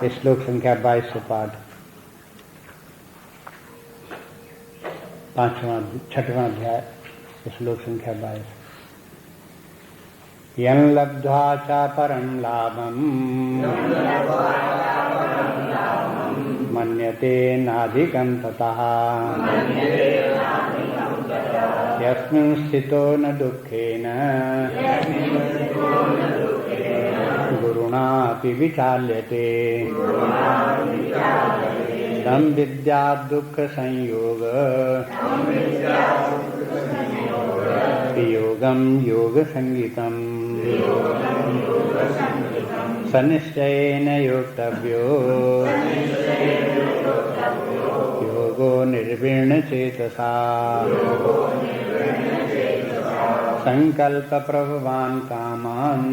श्लोक संख्या 22 से पाठ। 6वां अध्याय, श्लोक संख्या 22। यं लब्ध्वा च परं लाभं मन्यते नाधिकं ततः यस्मिन् स्थितो न दुःखेन गुरुणापि विचाल्यते तं विद्यात् दुःखसंयोग योगं योगसंज्ञितम् स निश्चयेन योक्तव्यो योगो निर्विण्णचेतसा संकल्पप्रभवान् कामान्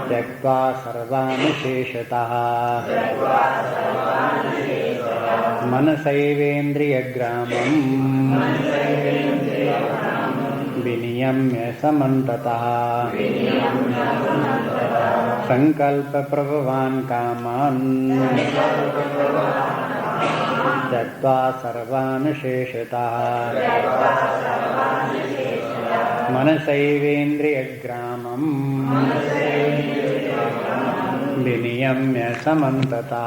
त्यक्त्वा सर्वान् शेषतः मनसैवेन्द्रियग्रामम् विनियम्य समन्ततः संकल्पप्रभवान् कामान् त्यक्त्वा सर्वान् शेषतः मनसैवेन्द्रियग्रामम् विनियम्य समन्ततः।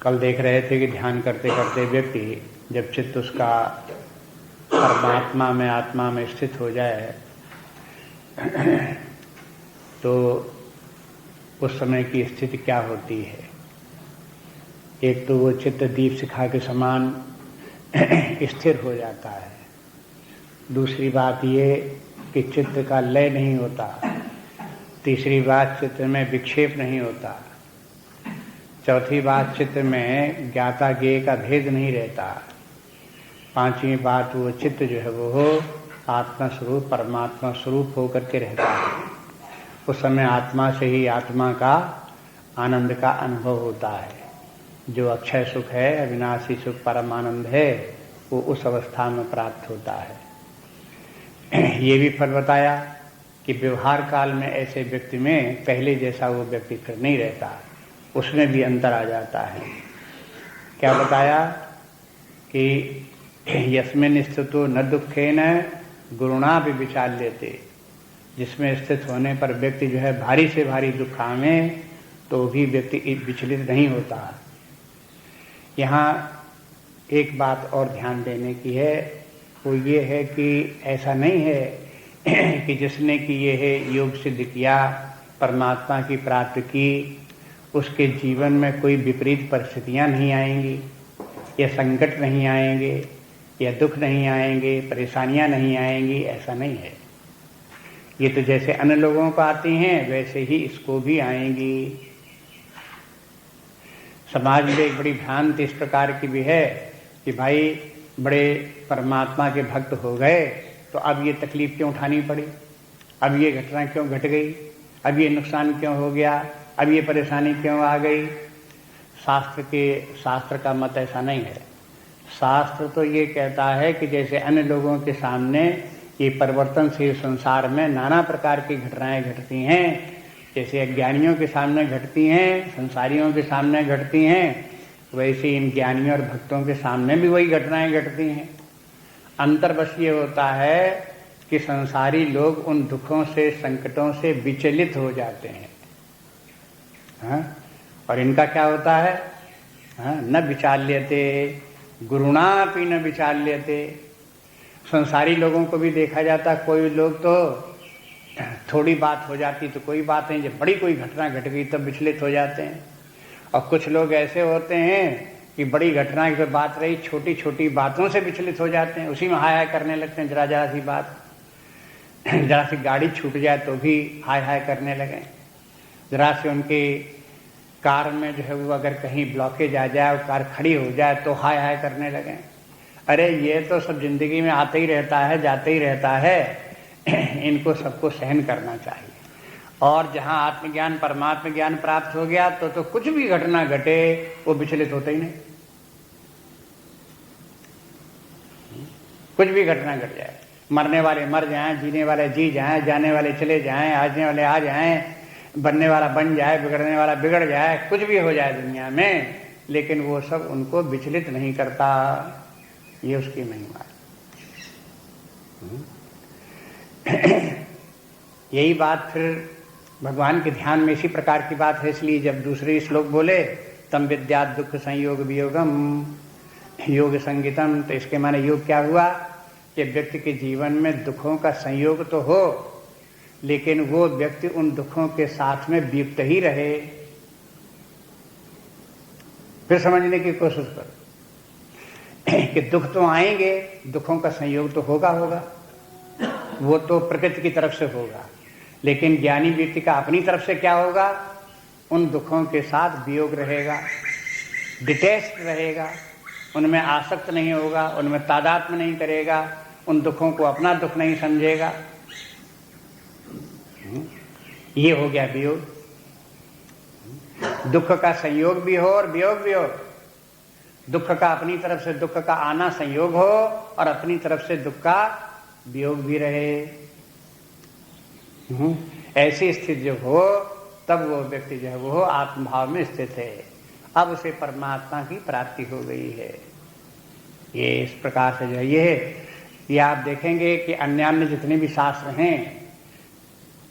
कल देख रहे थे कि ध्यान करते करते व्यक्ति जब चित्त उसका परमात्मा में, आत्मा में स्थित हो जाए तो उस समय की स्थिति क्या होती है। एक तो वो चित्त दीप शिखा के समान स्थिर हो जाता है। दूसरी बात ये कि चित्त का लय नहीं होता। तीसरी बात, चित्त में विक्षेप नहीं होता। चौथी बात, चित्त में ज्ञाता ज्ञेय का भेद नहीं रहता। पांचवी बात, वो चित्त जो है वो आत्मा स्वरूप, परमात्मा स्वरूप होकर के रहता है। उस समय आत्मा से ही आत्मा का आनंद का अनुभव होता है। जो अक्षय सुख है, अविनाशी सुख, परम आनंद है, वो उस अवस्था में प्राप्त होता है। ये भी फल बताया कि व्यवहार काल में ऐसे व्यक्ति में पहले जैसा वो व्यक्ति फिर नहीं रहता, उसमें भी अंतर आ जाता है। क्या बताया कि यस्मिन् स्थितो न दुःखेन गुरुणापि विचाल्यते। जिसमें स्थित होने पर व्यक्ति जो है भारी से भारी दुख आवे तो भी व्यक्ति विचलित नहीं होता। यहाँ एक बात और ध्यान देने की है, वो ये है कि ऐसा नहीं है कि जिसने कि ये है योग सिद्ध किया, परमात्मा की प्राप्ति की, उसके जीवन में कोई विपरीत परिस्थितियां नहीं आएंगी, या संकट नहीं आएंगे, या दुख नहीं आएंगे, परेशानियां नहीं आएंगी। ऐसा नहीं है। ये तो जैसे अन्य लोगों को आती हैं वैसे ही इसको भी आएंगी। समाज में एक बड़ी भ्रांति इस प्रकार की भी है कि भाई बड़े परमात्मा के भक्त हो गए तो अब ये तकलीफ क्यों उठानी पड़ी, अब ये घटना क्यों घट गई, अब ये नुकसान क्यों हो गया, अब ये परेशानी क्यों आ गई। शास्त्र का मत ऐसा नहीं है। शास्त्र तो ये कहता है कि जैसे अन्य लोगों के सामने ये परिवर्तनशील संसार में नाना प्रकार की घटनाएं घटती हैं, जैसे अज्ञानियों के सामने घटती हैं, संसारियों के सामने घटती हैं, वैसे इन ज्ञानियों और भक्तों के सामने भी वही घटनाएं घटती हैं। अंतर बस ये होता है कि संसारी लोग उन दुखों से, संकटों से विचलित हो जाते हैं। हाँ? और इनका क्या होता है, हाँ? न विचाल्यते गुरुणापि न विचाल्यते। संसारी लोगों को भी देखा जाता, कोई लोग तो थोड़ी बात हो जाती तो कोई बात नहीं, जब बड़ी कोई घटना घट गई तब विचलित हो जाते हैं। और कुछ लोग ऐसे होते हैं कि बड़ी घटना की बात रही, छोटी छोटी बातों से विचलित हो जाते हैं, उसी में हाय हाय करने लगते हैं। जरा सी बात, जरा सी गाड़ी छूट जाए तो भी हाय हाय करने लगे। जरा से उनकी कार में जो है वो अगर कहीं ब्लॉकेज आ जाए और कार खड़ी हो जाए तो हाय हाय करने लगे। अरे ये तो सब जिंदगी में आते ही रहता है, जाते ही रहता है, इनको सबको सहन करना चाहिए। और जहाँ आत्मज्ञान, परमात्म ज्ञान प्राप्त हो गया तो कुछ भी घटना घटे वो विचलित होते ही नहीं। कुछ भी घटना घट जाए, मरने वाले मर जाएं, जीने वाले जी जाएं, जाने वाले चले जाएं, आने वाले आ जाएं, बनने वाला बन जाए, बिगड़ने वाला बिगड़ जाए, कुछ भी हो जाए दुनिया में, लेकिन वो सब उनको विचलित नहीं करता। ये उसकी महिमा है। यही बात फिर भगवान के ध्यान में इसी प्रकार की बात है। इसलिए जब दूसरे श्लोक बोले तम विद्यात दुख संयोग वियोगम योग संगीतम, तो इसके माने योग क्या हुआ कि व्यक्ति के जीवन में दुखों का संयोग तो हो, लेकिन वो व्यक्ति उन दुखों के साथ में वियुक्त ही रहे। फिर समझने की कोशिश करो कि दुख तो आएंगे, दुखों का संयोग तो होगा, वो तो प्रकृति की तरफ से होगा, लेकिन ज्ञानी व्यक्ति का अपनी तरफ से क्या होगा, उन दुखों के साथ वियोग रहेगा, डिटैच्ड रहेगा, उनमें आसक्त नहीं होगा, उनमें तादात्म्य नहीं करेगा, उन दुखों को अपना दुख नहीं समझेगा। ये हो गया वियोग। दुख का संयोग भी हो और वियोग भी हो, दुख का अपनी तरफ से दुख का आना संयोग हो और अपनी तरफ से दुख का वियोग भी रहे। ऐसी स्थिति जब हो तब वो व्यक्ति जो है वो आत्मभाव में स्थित है। अब उसे परमात्मा की प्राप्ति हो गई है। ये इस प्रकार से जो ये आप देखेंगे कि अन्य जितने भी शास्त्र हैं,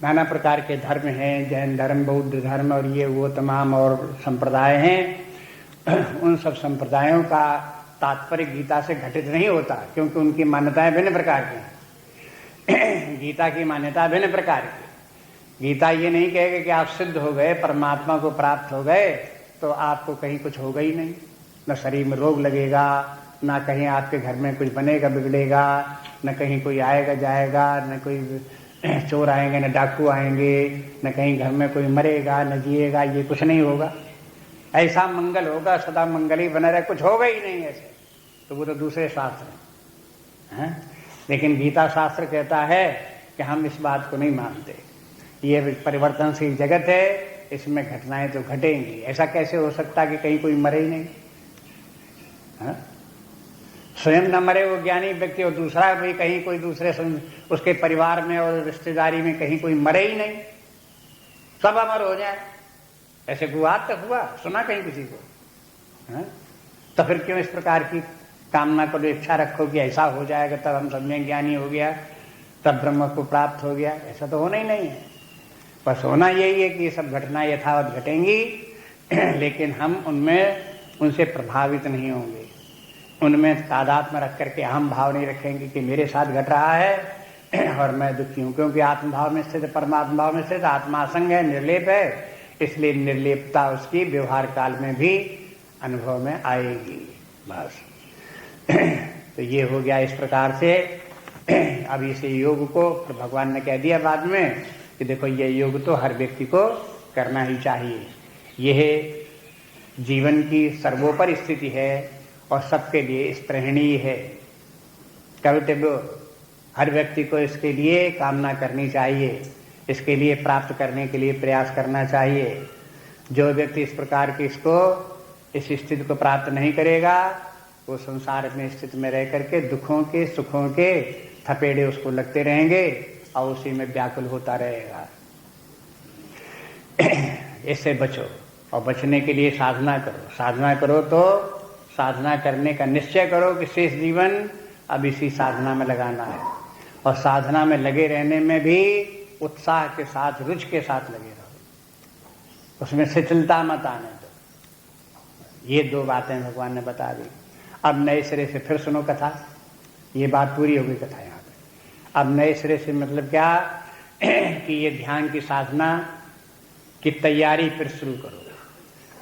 नाना प्रकार के धर्म हैं, जैन धर्म, बौद्ध धर्म और ये वो तमाम और संप्रदाय हैं, उन सब संप्रदायों का तात्पर्य गीता से घटित नहीं होता, क्योंकि उनकी मान्यताएं भिन्न प्रकार की हैं। गीता की मान्यता भिन्न प्रकार की। गीता ये नहीं कहेगा कि आप सिद्ध हो गए, परमात्मा को प्राप्त हो गए तो आपको कहीं कुछ होगा ही नहीं, न शरीर में रोग लगेगा, न कहीं आपके घर में कुछ बनेगा बिगड़ेगा, न कहीं कोई आएगा जाएगा, न कोई चोर आएंगे, न डाकू आएंगे, न कहीं घर में कोई मरेगा, न जिएगा, ये कुछ नहीं होगा। ऐसा मंगल होगा, सदा मंगल ही बना रहे, कुछ होगा ही नहीं ऐसे। तो वो तो दूसरे शास्त्र हैं। लेकिन गीता शास्त्र कहता है कि हम इस बात को नहीं मानते, ये परिवर्तनशील जगत है, इसमें घटनाएं तो घटेंगी। ऐसा कैसे हो सकता कि कहीं कोई मरे ही नहीं? स्वयं न मरे वो ज्ञानी व्यक्ति, और दूसरा भी कहीं कोई दूसरे उसके परिवार में और रिश्तेदारी में कहीं कोई मरे ही नहीं, सब अमर हो जाए। ऐसे हुआ तक हुआ, सुना कहीं किसी को? तो फिर क्यों इस प्रकार की कामना करो, इच्छा रखो कि ऐसा हो जाएगा तब हम समझें ज्ञानी हो गया, तब ब्रह्म को प्राप्त हो गया? ऐसा तो होना ही नहीं है। बस होना यही है कि ये सब घटनाएं यथावत घटेंगी, लेकिन हम उनसे प्रभावित नहीं होंगे, उनमें तादात्म्य रख करके अहम भाव नहीं रखेंगे कि मेरे साथ घट रहा है और मैं दुखी हूं, क्योंकि आत्मभाव में स्थित, परमात्मा भाव में स्थित, आत्मा असंग है, निर्लेप है, इसलिए निर्लेपता उसकी व्यवहार काल में भी अनुभव में आएगी। बस तो ये हो गया इस प्रकार से। अब इसे योग को भगवान ने कह दिया बाद में कि देखो ये योग तो हर व्यक्ति को करना ही चाहिए, यह जीवन की सर्वोपरि स्थिति है और सबके लिए स्पृहणीय है। कर्तव्य हर व्यक्ति को इसके लिए कामना करनी चाहिए, इसके लिए प्राप्त करने के लिए प्रयास करना चाहिए। जो व्यक्ति इस प्रकार की इस स्थिति को प्राप्त नहीं करेगा, वो संसार में स्थिति में रह करके दुखों के सुखों के थपेड़े उसको लगते रहेंगे और उसी में व्याकुल होता रहेगा। इससे बचो, और बचने के लिए साधना करो। साधना करो तो साधना करने का निश्चय करो कि शेष जीवन अब इसी साधना में लगाना है, और साधना में लगे रहने में भी उत्साह के साथ, रुचि के साथ लगे रहो, उसमें शिथिलता मत आने दो। ये दो बातें भगवान ने बता दी। अब नए सिरे से फिर सुनो कथा, ये बात पूरी हो गई कथा यहाँ पे। अब नए सिरे से मतलब क्या कि ये ध्यान की साधना की तैयारी फिर शुरू करो।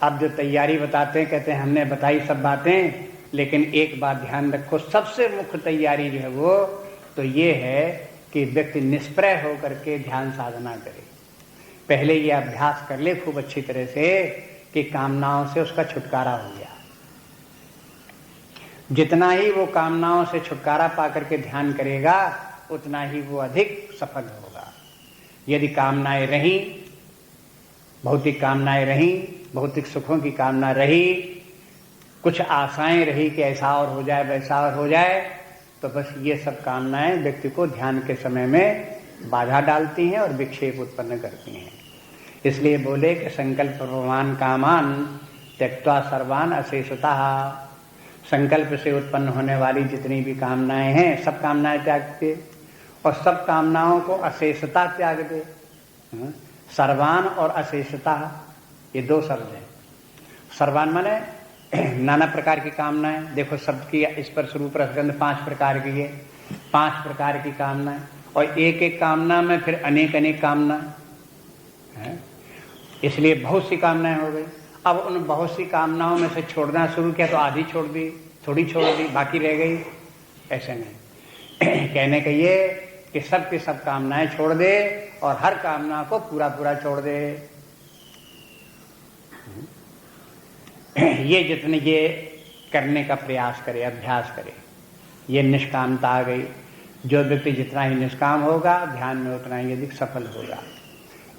अब जो तैयारी बताते हैं, कहते हैं हमने बताई सब बातें, लेकिन एक बात ध्यान रखो, सबसे मुख्य तैयारी जो है वो तो ये है कि व्यक्ति निष्प्रय होकर के ध्यान साधना करे। पहले ये अभ्यास कर ले खूब अच्छी तरह से कि कामनाओं से उसका छुटकारा हो गया। जितना ही वो कामनाओं से छुटकारा पाकर के ध्यान करेगा, उतना ही वो अधिक सफल होगा। यदि कामनाएं रहीं, भौतिक कामनाएं रहीं, भौतिक सुखों की कामना रही, कुछ आशाएं रही कि ऐसा और हो जाए, वैसा और हो जाए, तो बस ये सब कामनाएं व्यक्ति को ध्यान के समय में बाधा डालती हैं और विक्षेप उत्पन्न करती हैं। इसलिए बोले कि संकल्प प्रभवान कामान त्यक्त्वा सर्वान अशेषतः, संकल्प से उत्पन्न होने वाली जितनी भी कामनाएं हैं सब कामनाएं त्याग दे और सब कामनाओं को अशेषता त्याग दे। सर्वान और अशेषता ये दो शब्द हैं। सर्वान माने नाना प्रकार की कामनाएं, देखो शब्द की स्पर्श रूप रसगंध 5 प्रकार की है, 5 प्रकार की कामनाएं और एक एक कामना में फिर अनेक अनेक कामना है, इसलिए बहुत सी कामनाएं हो गई। अब उन बहुत सी कामनाओं में से छोड़ना शुरू किया तो आधी छोड़ दी, थोड़ी छोड़ दी, बाकी रह गई, ऐसे नहीं। कहने का ये कि सब की सब कामनाएं छोड़ दे और हर कामना को पूरा पूरा छोड़ दे। ये जितने ये करने का प्रयास करे, अभ्यास करे, ये निष्कामता आ गई। जो व्यक्ति जितना ही निष्काम होगा ध्यान में उतना ही अधिक सफल होगा।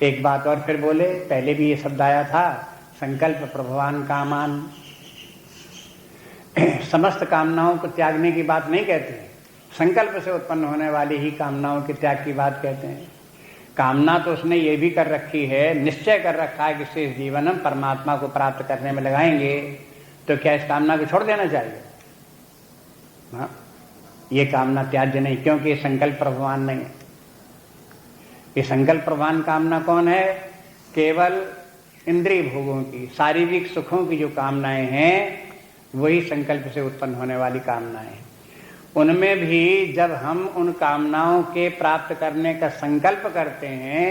एक बात और फिर बोले, पहले भी ये शब्द आया था, संकल्प प्रभवान कामान। समस्त कामनाओं को त्यागने की बात नहीं कहते हैं, संकल्प से उत्पन्न होने वाली ही कामनाओं के त्याग की बात कहते हैं। कामना तो उसने ये भी कर रखी है, निश्चय कर रखा है कि शेष जीवन हम परमात्मा को प्राप्त करने में लगाएंगे, तो क्या इस कामना को छोड़ देना चाहिए? हाँ, ये कामना त्याज्य नहीं, क्योंकि ये संकल्प प्रभवान नहीं है। ये संकल्प प्रभवान कामना कौन है? केवल इंद्रिय भोगों की, शारीरिक सुखों की जो कामनाएं हैं वही संकल्प से उत्पन्न होने वाली कामनाएं हैं। उनमें भी जब हम उन कामनाओं के प्राप्त करने का संकल्प करते हैं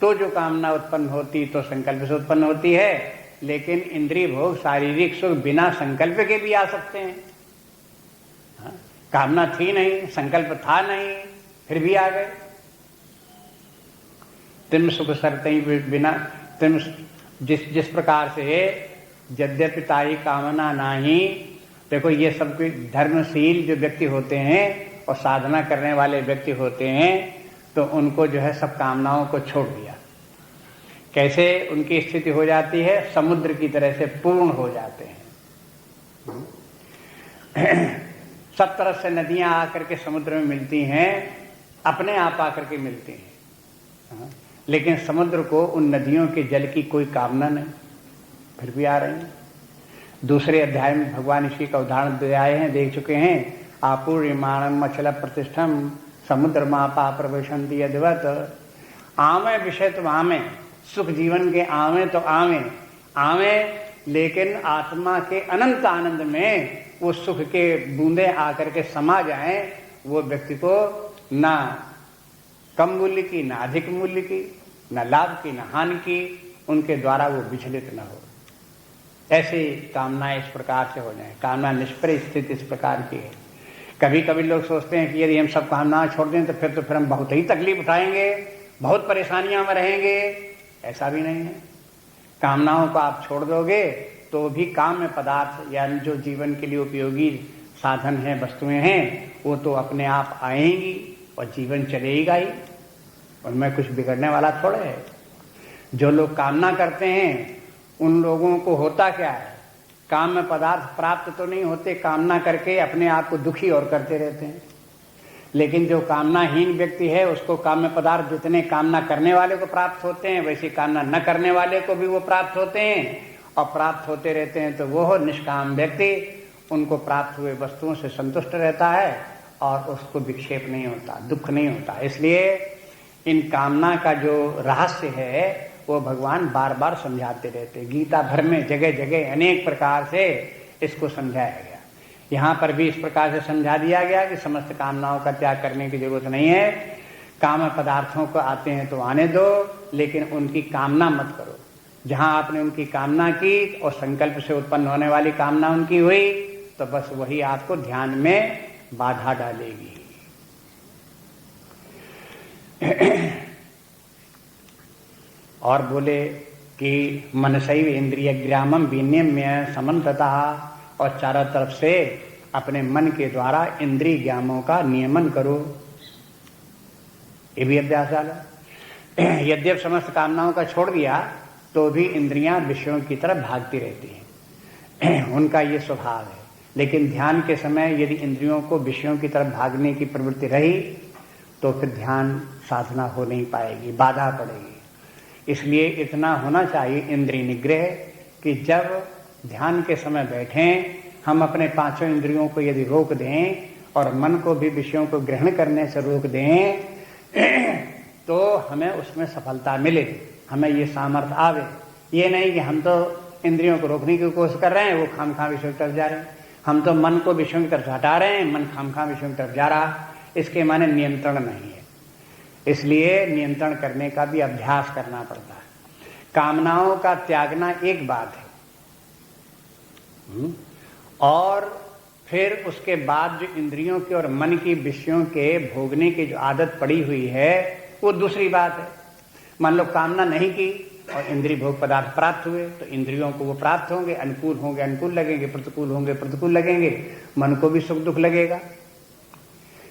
तो जो कामना उत्पन्न होती तो संकल्प से उत्पन्न होती है, लेकिन इंद्रिय भोग शारीरिक सुख बिना संकल्प के भी आ सकते हैं। हाँ? कामना थी नहीं, संकल्प था नहीं, फिर भी आ गए। तिम सुख सरते बिना, तिम जिस प्रकार से यद्यपि ताई कामना नाही, देखो ये सब कोई धर्मशील जो व्यक्ति होते हैं और साधना करने वाले व्यक्ति होते हैं तो उनको जो है सब कामनाओं को छोड़ दिया। कैसे उनकी स्थिति हो जाती है? समुद्र की तरह से पूर्ण हो जाते हैं। सब तरफ से नदियां आकर के समुद्र में मिलती हैं, अपने आप आकर के मिलती हैं, लेकिन समुद्र को उन नदियों के जल की कोई कामना नहीं, फिर भी आ रही हैं। दूसरे अध्याय में भगवान इसी का उदाहरण दे आए हैं, देख चुके हैं। आपूर्यमाणम अचल प्रतिष्ठम समुद्र मापा प्रवेशंती यद्वत। आवे विषय तो आवे, सुख जीवन के आवे तो आवे आवे, लेकिन आत्मा के अनंत आनंद में वो सुख के बूंदे आकर के समा जाएं, वो व्यक्ति को ना कम मूल्य की, ना अधिक मूल्य की, ना लाभ की, ना हानि की, उनके द्वारा वो विचलित न हो। ऐसी कामनाएं इस प्रकार से हो जाए। कामना निष्प्रय स्थिति इस प्रकार की है। कभी कभी लोग सोचते हैं कि यदि हम सब कामनाएं छोड़ दें तो फिर हम बहुत ही तकलीफ उठाएंगे, बहुत परेशानियां में रहेंगे। ऐसा भी नहीं है। कामनाओं को आप छोड़ दोगे तो भी काम्य पदार्थ या जो जीवन के लिए उपयोगी साधन है, वस्तुएं हैं, वो तो अपने आप आएंगी और जीवन चलेगा ही, उनमें कुछ बिगड़ने वाला थोड़े है। जो लोग कामना करते हैं उन लोगों को होता क्या है? काम्य पदार्थ प्राप्त तो नहीं होते, कामना करके अपने आप को दुखी और करते रहते हैं। लेकिन जो कामनाहीन व्यक्ति है उसको काम्य पदार्थ जितने कामना करने वाले को प्राप्त होते हैं वैसे कामना न करने वाले को भी वो प्राप्त होते हैं और प्राप्त होते रहते हैं। तो वो निष्काम व्यक्ति उनको प्राप्त हुए वस्तुओं से संतुष्ट रहता है और उसको विक्षेप नहीं होता, दुख नहीं होता। इसलिए इन कामना का जो रहस्य है वो भगवान बार बार समझाते रहते। गीता भर में जगह जगह अनेक प्रकार से इसको समझाया गया। यहाँ पर भी इस प्रकार से समझा दिया गया कि समस्त कामनाओं का त्याग करने की जरूरत नहीं है। काम पदार्थों को आते हैं तो आने दो, लेकिन उनकी कामना मत करो। जहाँ आपने उनकी कामना की और संकल्प से उत्पन्न होने वाली कामना उनकी हुई तो बस वही आपको ध्यान में बाधा डालेगी। और बोले कि मनसैव इंद्रिय ग्रामम विनियम्य समन्ततः, और चारों तरफ से अपने मन के द्वारा इंद्रिय ज्ञानों का नियमन करो। ये भी अभ्यास डालो। यद्यप समस्त कामनाओं का छोड़ दिया तो भी इंद्रियां विषयों की तरफ भागती रहती हैं। उनका ये स्वभाव है। लेकिन ध्यान के समय यदि इंद्रियों को विषयों की तरफ भागने की प्रवृत्ति रही तो फिर ध्यान साधना हो नहीं पाएगी, बाधा पड़ेगी। इसलिए इतना होना चाहिए इंद्रिय निग्रह कि जब ध्यान के समय बैठें, हम अपने पांचों इंद्रियों को यदि रोक दें और मन को भी विषयों को ग्रहण करने से रोक दें तो हमें उसमें सफलता मिले, हमें ये सामर्थ्य आवे। ये नहीं कि हम तो इंद्रियों को रोकने की कोशिश कर रहे हैं, वो खामखा विषयों की तरफ जा रहे हैं। हम तो मन को विषयों की तरफ हटा रहे हैं, मन खामखा विषयों की तरफ जा रहा। इसके माने नियंत्रण नहीं है। इसलिए नियंत्रण करने का भी अभ्यास करना पड़ता है। कामनाओं का त्यागना एक बात है, और फिर उसके बाद जो इंद्रियों की और मन की विषयों के भोगने की जो आदत पड़ी हुई है वो दूसरी बात है। मान लो कामना नहीं की और इंद्रिय भोग पदार्थ प्राप्त हुए तो इंद्रियों को वो प्राप्त होंगे, अनुकूल होंगे अनुकूल लगेंगे, प्रतिकूल होंगे प्रतिकूल लगेंगे, मन को भी सुख दुख लगेगा।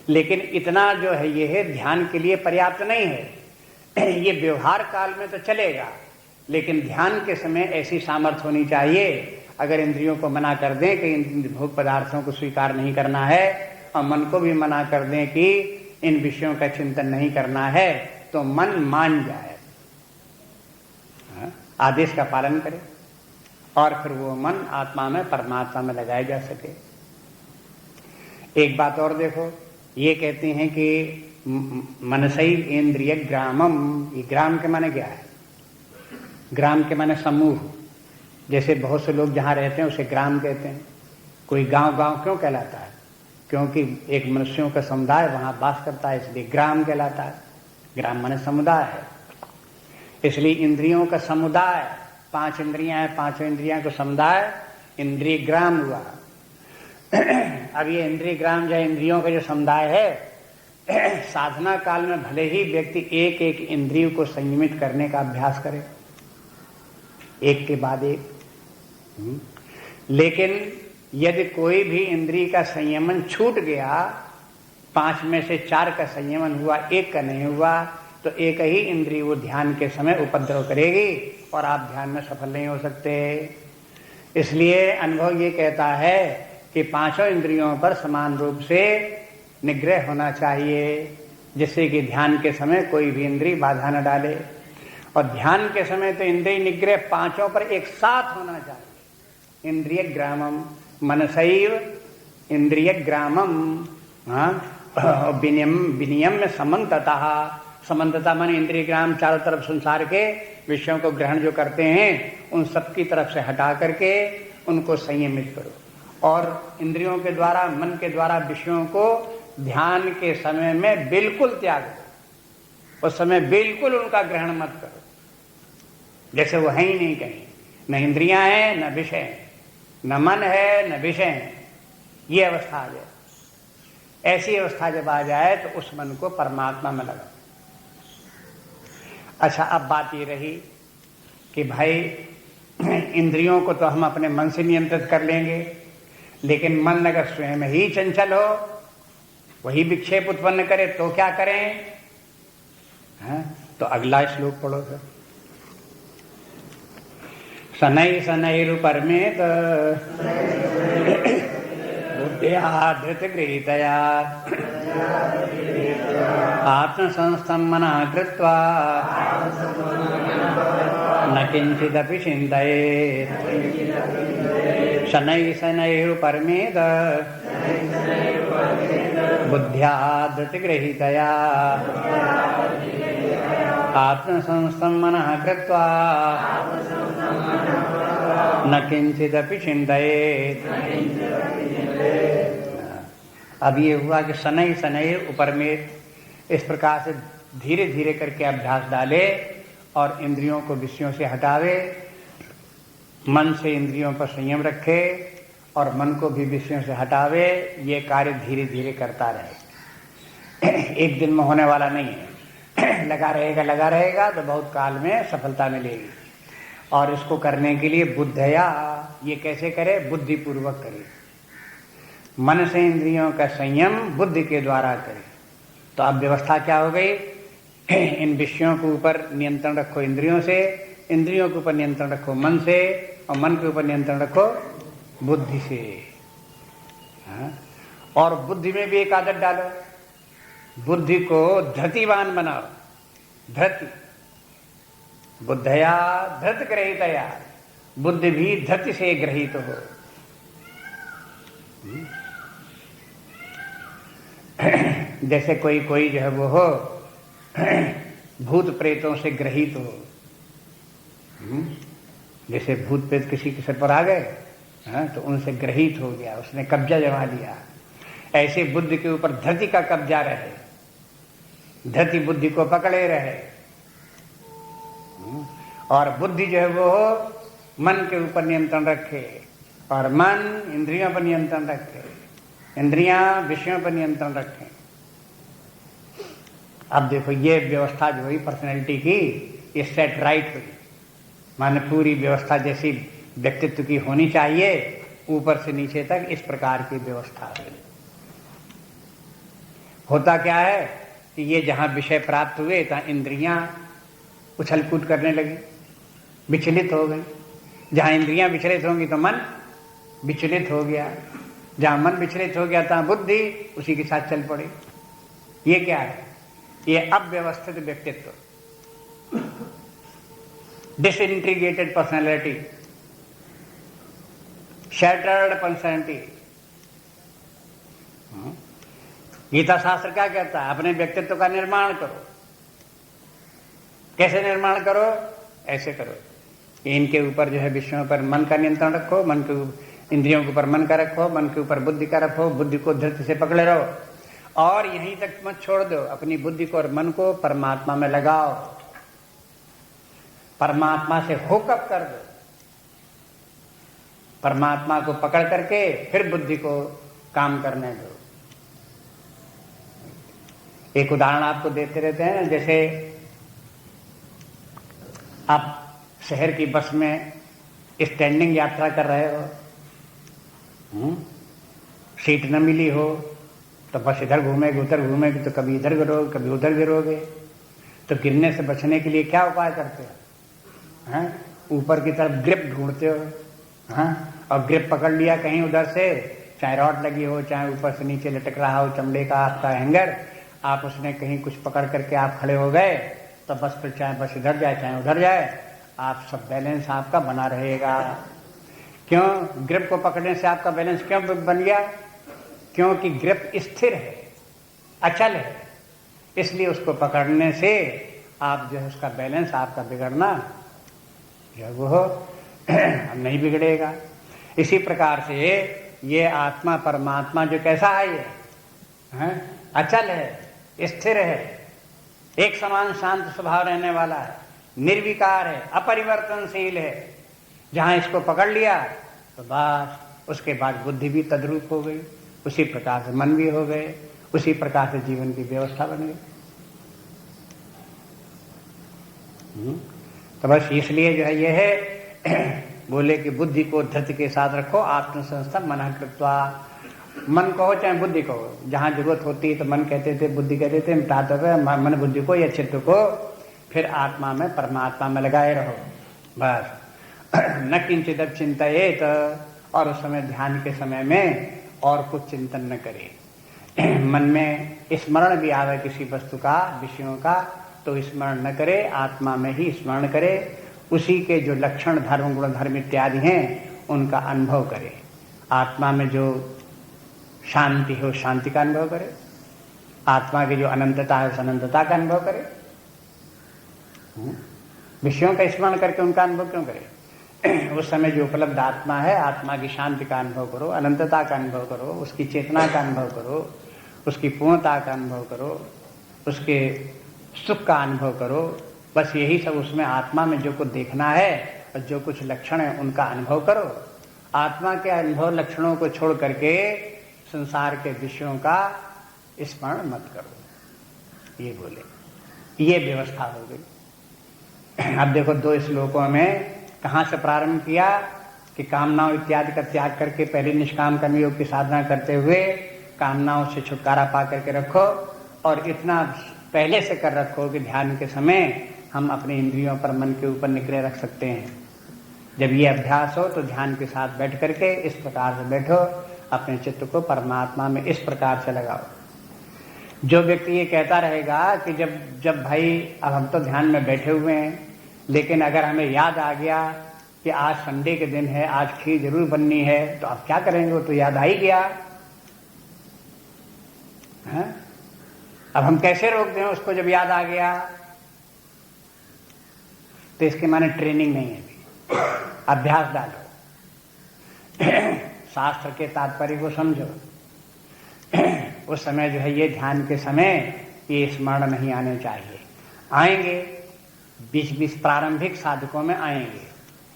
लेकिन इतना जो है ये है ध्यान के लिए पर्याप्त नहीं है। ये व्यवहार काल में तो चलेगा, लेकिन ध्यान के समय ऐसी सामर्थ्य होनी चाहिए, अगर इंद्रियों को मना कर दें कि इन भोग पदार्थों को स्वीकार नहीं करना है और मन को भी मना कर दें कि इन विषयों का चिंतन नहीं करना है, तो मन मान जाए, आदेश का पालन करे और फिर वो मन आत्मा में परमात्मा में लगाया जा सके। एक बात और देखो, ये कहते हैं कि मनसई इंद्रिय ग्रामम। ये ग्राम के माने क्या है? ग्राम के माने समूह। जैसे बहुत से लोग जहाँ रहते हैं उसे ग्राम कहते हैं। कोई गांव गांव क्यों कहलाता है? क्योंकि एक मनुष्यों का समुदाय वहाँ वास करता है, इसलिए ग्राम कहलाता है। ग्राम माने समुदाय है। इसलिए इंद्रियों का समुदाय, 5 इंद्रियां हैं, 5 इंद्रियां को समुदाय इंद्रिय ग्राम हुआ। अब ये इंद्रिय ग्राम जो इंद्रियों का जो समुदाय है, साधना काल में भले ही व्यक्ति एक एक इंद्रिय को संयमित करने का अभ्यास करे, एक के बाद एक, लेकिन यदि कोई भी इंद्रिय का संयमन छूट गया, 5 में से 4 का संयमन हुआ, 1 का नहीं हुआ, तो एक ही इंद्रिय वो ध्यान के समय उपद्रव करेगी और आप ध्यान में सफल नहीं हो सकते। इसलिए अनुभव ये कहता है कि 5 इंद्रियों पर समान रूप से निग्रह होना चाहिए, जिससे कि ध्यान के समय कोई भी इंद्रिय बाधा न डाले। और ध्यान के समय तो इंद्रिय निग्रह 5 पर एक साथ होना चाहिए। इंद्रिय ग्रामम, मनसैव इंद्रिय ग्रामम, विनियम समन्ततः। समन्तता माने इंद्रिय ग्राम चारों तरफ संसार के विषयों को ग्रहण जो करते हैं उन सबकी तरफ से हटा करके उनको संयमित करो, और इंद्रियों के द्वारा, मन के द्वारा विषयों को ध्यान के समय में बिल्कुल त्याग दो। उस समय बिल्कुल उनका ग्रहण मत करो, जैसे वो है ही नहीं कहीं। न इंद्रियां हैं न विषय हैं, न मन है न विषय है। ये अवस्था आ जाए। ऐसी अवस्था जब आ जाए तो उस मन को परमात्मा में लगा। अच्छा, अब बात ये रही कि भाई इंद्रियों को तो हम अपने मन से नियंत्रित कर लेंगे, लेकिन मन अगर स्वयं ही चंचल हो, वही विक्षेप उत्पन्न करे तो क्या करें? तो अगला श्लोक पढ़ो सर। शनै शनैरुपरमेत बुद्ध्या धृतगृहीतया आत्मसंस्थं मनः कृत्वा न किंचिदपि चिन्तयेत्। शनै शनैरुपरमेत बुद्ध्या धृतगृहीतया आत्मसंस्थं मनः कृत्वा न किंचिदपि चिन्तयेत्। अब ये हुआ कि शनै शनैर उपरमेत, इस प्रकार से धीरे धीरे करके अभ्यास डाले और इंद्रियों को विषयों से हटावे, मन से इंद्रियों पर संयम रखे और मन को भी विषयों से हटावे। ये कार्य धीरे धीरे करता रहे, एक दिन में होने वाला नहीं है। लगा रहेगा तो बहुत काल में सफलता मिलेगी। और इसको करने के लिए बुद्धया, ये कैसे करे? बुद्धि पूर्वक करे। मन से इंद्रियों का संयम बुद्धि के द्वारा करे। तो अब व्यवस्था क्या हो गई? इन विषयों के ऊपर नियंत्रण रखो इंद्रियों से, इंद्रियों के ऊपर नियंत्रण रखो मन से, और मन के ऊपर नियंत्रण रखो बुद्धि से। हाँ? और बुद्धि में भी एक आदत डालो, बुद्धि को धृतिवान बनाओ। धृति, बुद्धया धृत ग्रहीतया, बुद्धि भी धृति से ग्रहित हो। जैसे कोई कोई जो है वो हो भूत प्रेतों से ग्रहित हो। जैसे भूत प्रेत किसी के सिर पर आ गए, हाँ, तो उनसे ग्रहित हो गया, उसने कब्जा जमा लिया। ऐसे बुद्धि के ऊपर धृति का कब्जा रहे, धृति बुद्धि को पकड़े रहे। और बुद्धि जो है वो मन के ऊपर नियंत्रण रखे, और मन इंद्रियों पर नियंत्रण रखे, इंद्रियां विषयों पर नियंत्रण रखें। अब देखो ये व्यवस्था जो हुई पर्सनैलिटी की, ये सेट राइट हुई। माने पूरी व्यवस्था जैसी व्यक्तित्व की होनी चाहिए, ऊपर से नीचे तक इस प्रकार की व्यवस्था हुई। होता क्या है कि ये जहां विषय प्राप्त हुए तहां इंद्रियां उछल कूद करने लगी, विचलित हो गई। जहां इंद्रियां विचलित होंगी तो मन विचलित हो गया, जहां मन विचलित हो गया तहां बुद्धि उसी के साथ चल पड़ी। ये क्या है? ये अव्यवस्थित व्यक्तित्व, disintegrated personality, shattered personality. Gita शास्त्र क्या कहता है? अपने व्यक्तित्व का निर्माण करो। कैसे निर्माण करो? ऐसे करो, इनके ऊपर जो है विषयों पर मन का नियंत्रण रखो, मन के इंद्रियों के ऊपर मन का रखो, मन के ऊपर बुद्धि का रखो, बुद्धि को धृति से पकड़े रहो, और यहीं तक मत छोड़ दो। अपनी बुद्धि को और मन को परमात्मा में लगाओ, परमात्मा से होकअप कर दो, परमात्मा को पकड़ करके फिर बुद्धि को काम करने दो। एक उदाहरण आपको देते रहते हैं, जैसे आप शहर की बस में स्टैंडिंग यात्रा कर रहे हो, सीट न मिली हो तो बस इधर घूमेगी उधर घूमेगी, तो कभी इधर गिरोगे कभी उधर गिरोगे। तो गिरने से बचने के लिए क्या उपाय करते हो? हैं? ऊपर की तरफ ग्रिप ढूंढते हो, हाँ, और ग्रिप पकड़ लिया कहीं उधर से, चाहे रॉड लगी हो, चाहे ऊपर से नीचे लटक रहा हो चमड़े का आपका हैंगर, आप उसने कहीं कुछ पकड़ करके आप खड़े हो गए, तो बस फिर चाहे बस इधर जाए चाहे उधर जाए, आप सब बैलेंस आपका बना रहेगा। क्यों? ग्रिप को पकड़ने से आपका बैलेंस क्यों बन गया? क्योंकि ग्रिप स्थिर है, अचल है, इसलिए उसको पकड़ने से आप जो है उसका बैलेंस आपका बिगड़ना जो वो नहीं बिगड़ेगा। इसी प्रकार से ये आत्मा परमात्मा जो कैसा है, ये है अचल है, स्थिर है, एक समान शांत स्वभाव रहने वाला है, निर्विकार है, अपरिवर्तनशील है। जहां इसको पकड़ लिया तो बस उसके बाद बुद्धि भी तद्रूप हो गई, उसी प्रकार से मन भी हो गए, उसी प्रकार से जीवन की व्यवस्था बन गई। तो बस इसलिए जो है ये है बोले कि बुद्धि को धृति के साथ रखो, आत्मसंस्थम मना कृत्वा। मन को हो चाहे बुद्धि को हो, जहां जरूरत होती है तो मन कहते थे, बुद्धि कहते थे, मिटाते हुए मन बुद्धि को या चित्त को फिर आत्मा में परमात्मा में लगाए रहो बस। न किंचित चिंतित, और उस समय ध्यान के समय में और कुछ चिंतन न करे। मन में स्मरण भी आवे किसी वस्तु का, विषयों का, तो स्मरण न करे, आत्मा में ही स्मरण करे, उसी के जो लक्षण धर्म गुण धर्म इत्यादि हैं उनका अनुभव करे। आत्मा में जो शांति हो शांति का अनुभव करे, आत्मा की जो अनंतता है उस अनंतता का अनुभव करे। विषयों का स्मरण करके उनका अनुभव क्यों करे? उस समय जो उपलब्ध आत्मा है, आत्मा की शांति का अनुभव करो, अनंतता का अनुभव करो, उसकी चेतना का अनुभव करो, उसकी पूर्णता का अनुभव करो, उसके सुख का अनुभव करो। बस यही सब उसमें आत्मा में जो कुछ देखना है और जो कुछ लक्षण है उनका अनुभव करो। आत्मा के अनुभव लक्षणों को छोड़ करके संसार के विषयों का स्मरण मत करो, ये बोले। ये व्यवस्था हो गई। अब देखो दो श्लोकों में कहाँ से प्रारंभ किया कि कामनाओं इत्यादि का त्याग करके पहले निष्काम कर्मयोग की साधना करते हुए कामनाओं से छुटकारा पा करके रखो, और इतना पहले से कर रखो कि ध्यान के समय हम अपने इंद्रियों पर मन के ऊपर निग्रह रख सकते हैं। जब ये अभ्यास हो तो ध्यान के साथ बैठ करके इस प्रकार से बैठो, अपने चित्त को परमात्मा में इस प्रकार से लगाओ। जो व्यक्ति ये कहता रहेगा कि जब भाई अब हम तो ध्यान में बैठे हुए हैं, लेकिन अगर हमें याद आ गया कि आज संडे के दिन है, आज खीर जरूर बननी है, तो अब क्या करेंगे, वो तो याद आ ही गया है? अब हम कैसे रोक दें उसको जब याद आ गया? तो इसके माने ट्रेनिंग नहीं है, अभ्यास डालो, शास्त्र के तात्पर्य को समझो। उस समय जो है ये ध्यान के समय ये स्मरण नहीं आने चाहिए। आएंगे बीच बीच प्रारंभिक साधकों में आएंगे,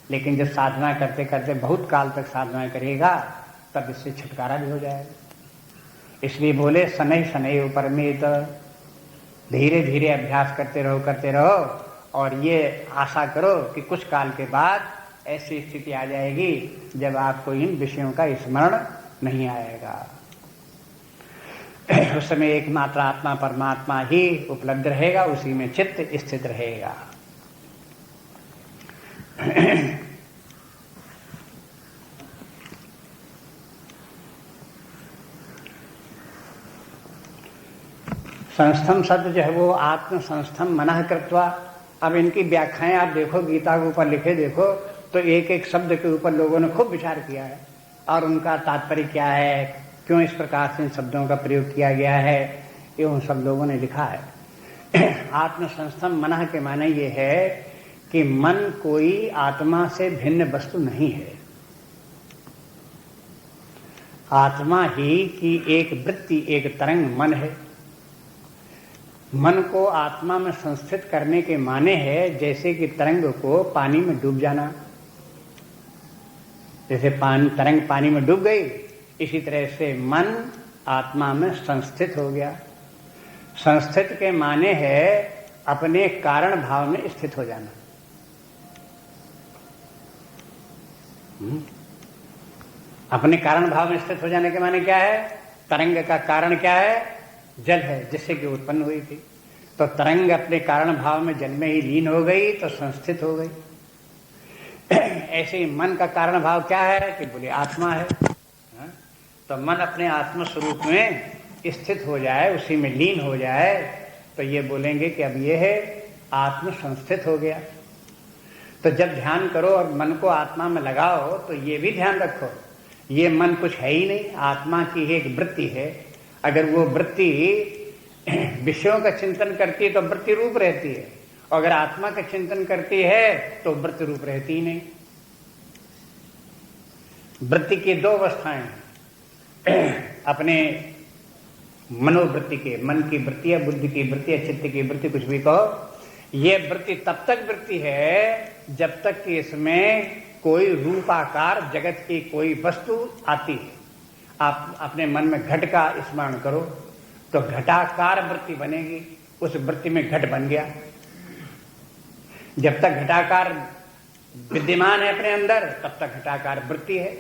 लेकिन जब साधना करते करते बहुत काल तक साधना करेगा तब इससे छुटकारा भी हो जाएगा। इसलिए बोले शनै शनै उपरमेत, धीरे धीरे अभ्यास करते रहो और ये आशा करो कि कुछ काल के बाद ऐसी स्थिति आ जाएगी जब आपको इन विषयों का स्मरण नहीं आएगा। उस समय एकमात्र आत्मा परमात्मा ही उपलब्ध रहेगा, उसी में चित्त स्थित रहेगा। संस्थम शब्द जो है वो आत्म संस्थम मनः कृत्वा। अब इनकी व्याख्याएं आप देखो, गीता के ऊपर लिखे देखो, तो एक एक शब्द के ऊपर लोगों ने खूब विचार किया है और उनका तात्पर्य क्या है, क्यों इस प्रकार से इन शब्दों का प्रयोग किया गया है, ये उन सब लोगों ने लिखा है। आत्म संस्थम मनः के माने ये है कि मन कोई आत्मा से भिन्न वस्तु नहीं है। आत्मा ही की एक वृत्ति, एक तरंग मन है। मन को आत्मा में संस्थित करने के माने है जैसे कि तरंग को पानी में डूब जाना। जैसे तरंग पानी में डूब गई, इसी तरह से मन आत्मा में संस्थित हो गया। संस्थित के माने है अपने कारण भाव में स्थित हो जाना। अपने कारण भाव में स्थित हो जाने के माने क्या है? तरंग का कारण क्या है? जल है, जिससे कि उत्पन्न हुई थी। तो तरंग अपने कारण भाव में जल में ही लीन हो गई तो संस्थित हो गई। ऐसे ही मन का कारण भाव क्या है कि बोले आत्मा है। तो मन अपने आत्म स्वरूप में स्थित हो जाए, उसी में लीन हो जाए, तो ये बोलेंगे कि अब ये है आत्म संस्थित हो गया। तो जब ध्यान करो और मन को आत्मा में लगाओ तो ये भी ध्यान रखो, ये मन कुछ है ही नहीं, आत्मा की एक वृत्ति है। अगर वो वृत्ति विषयों का चिंतन करती है तो वृत्ति रूप रहती है, और अगर आत्मा का चिंतन करती है तो वृत्ति रूप रहती ही नहीं। वृत्ति की दो अवस्थाएं हैं, अपने मनोवृत्ति के, मन की वृत्ति या बुद्धि की वृत्ति या चित्त की वृत्ति, कुछ भी कहो। ये वृत्ति तब तक वृत्ति है जब तक कि इसमें कोई रूपाकार जगत की कोई वस्तु आती है। आप अपने मन में घट का स्मरण करो तो घटाकार वृत्ति बनेगी, उस वृत्ति में घट बन गया। जब तक घटाकार विद्यमान है अपने अंदर तब तक घटाकार वृत्ति है,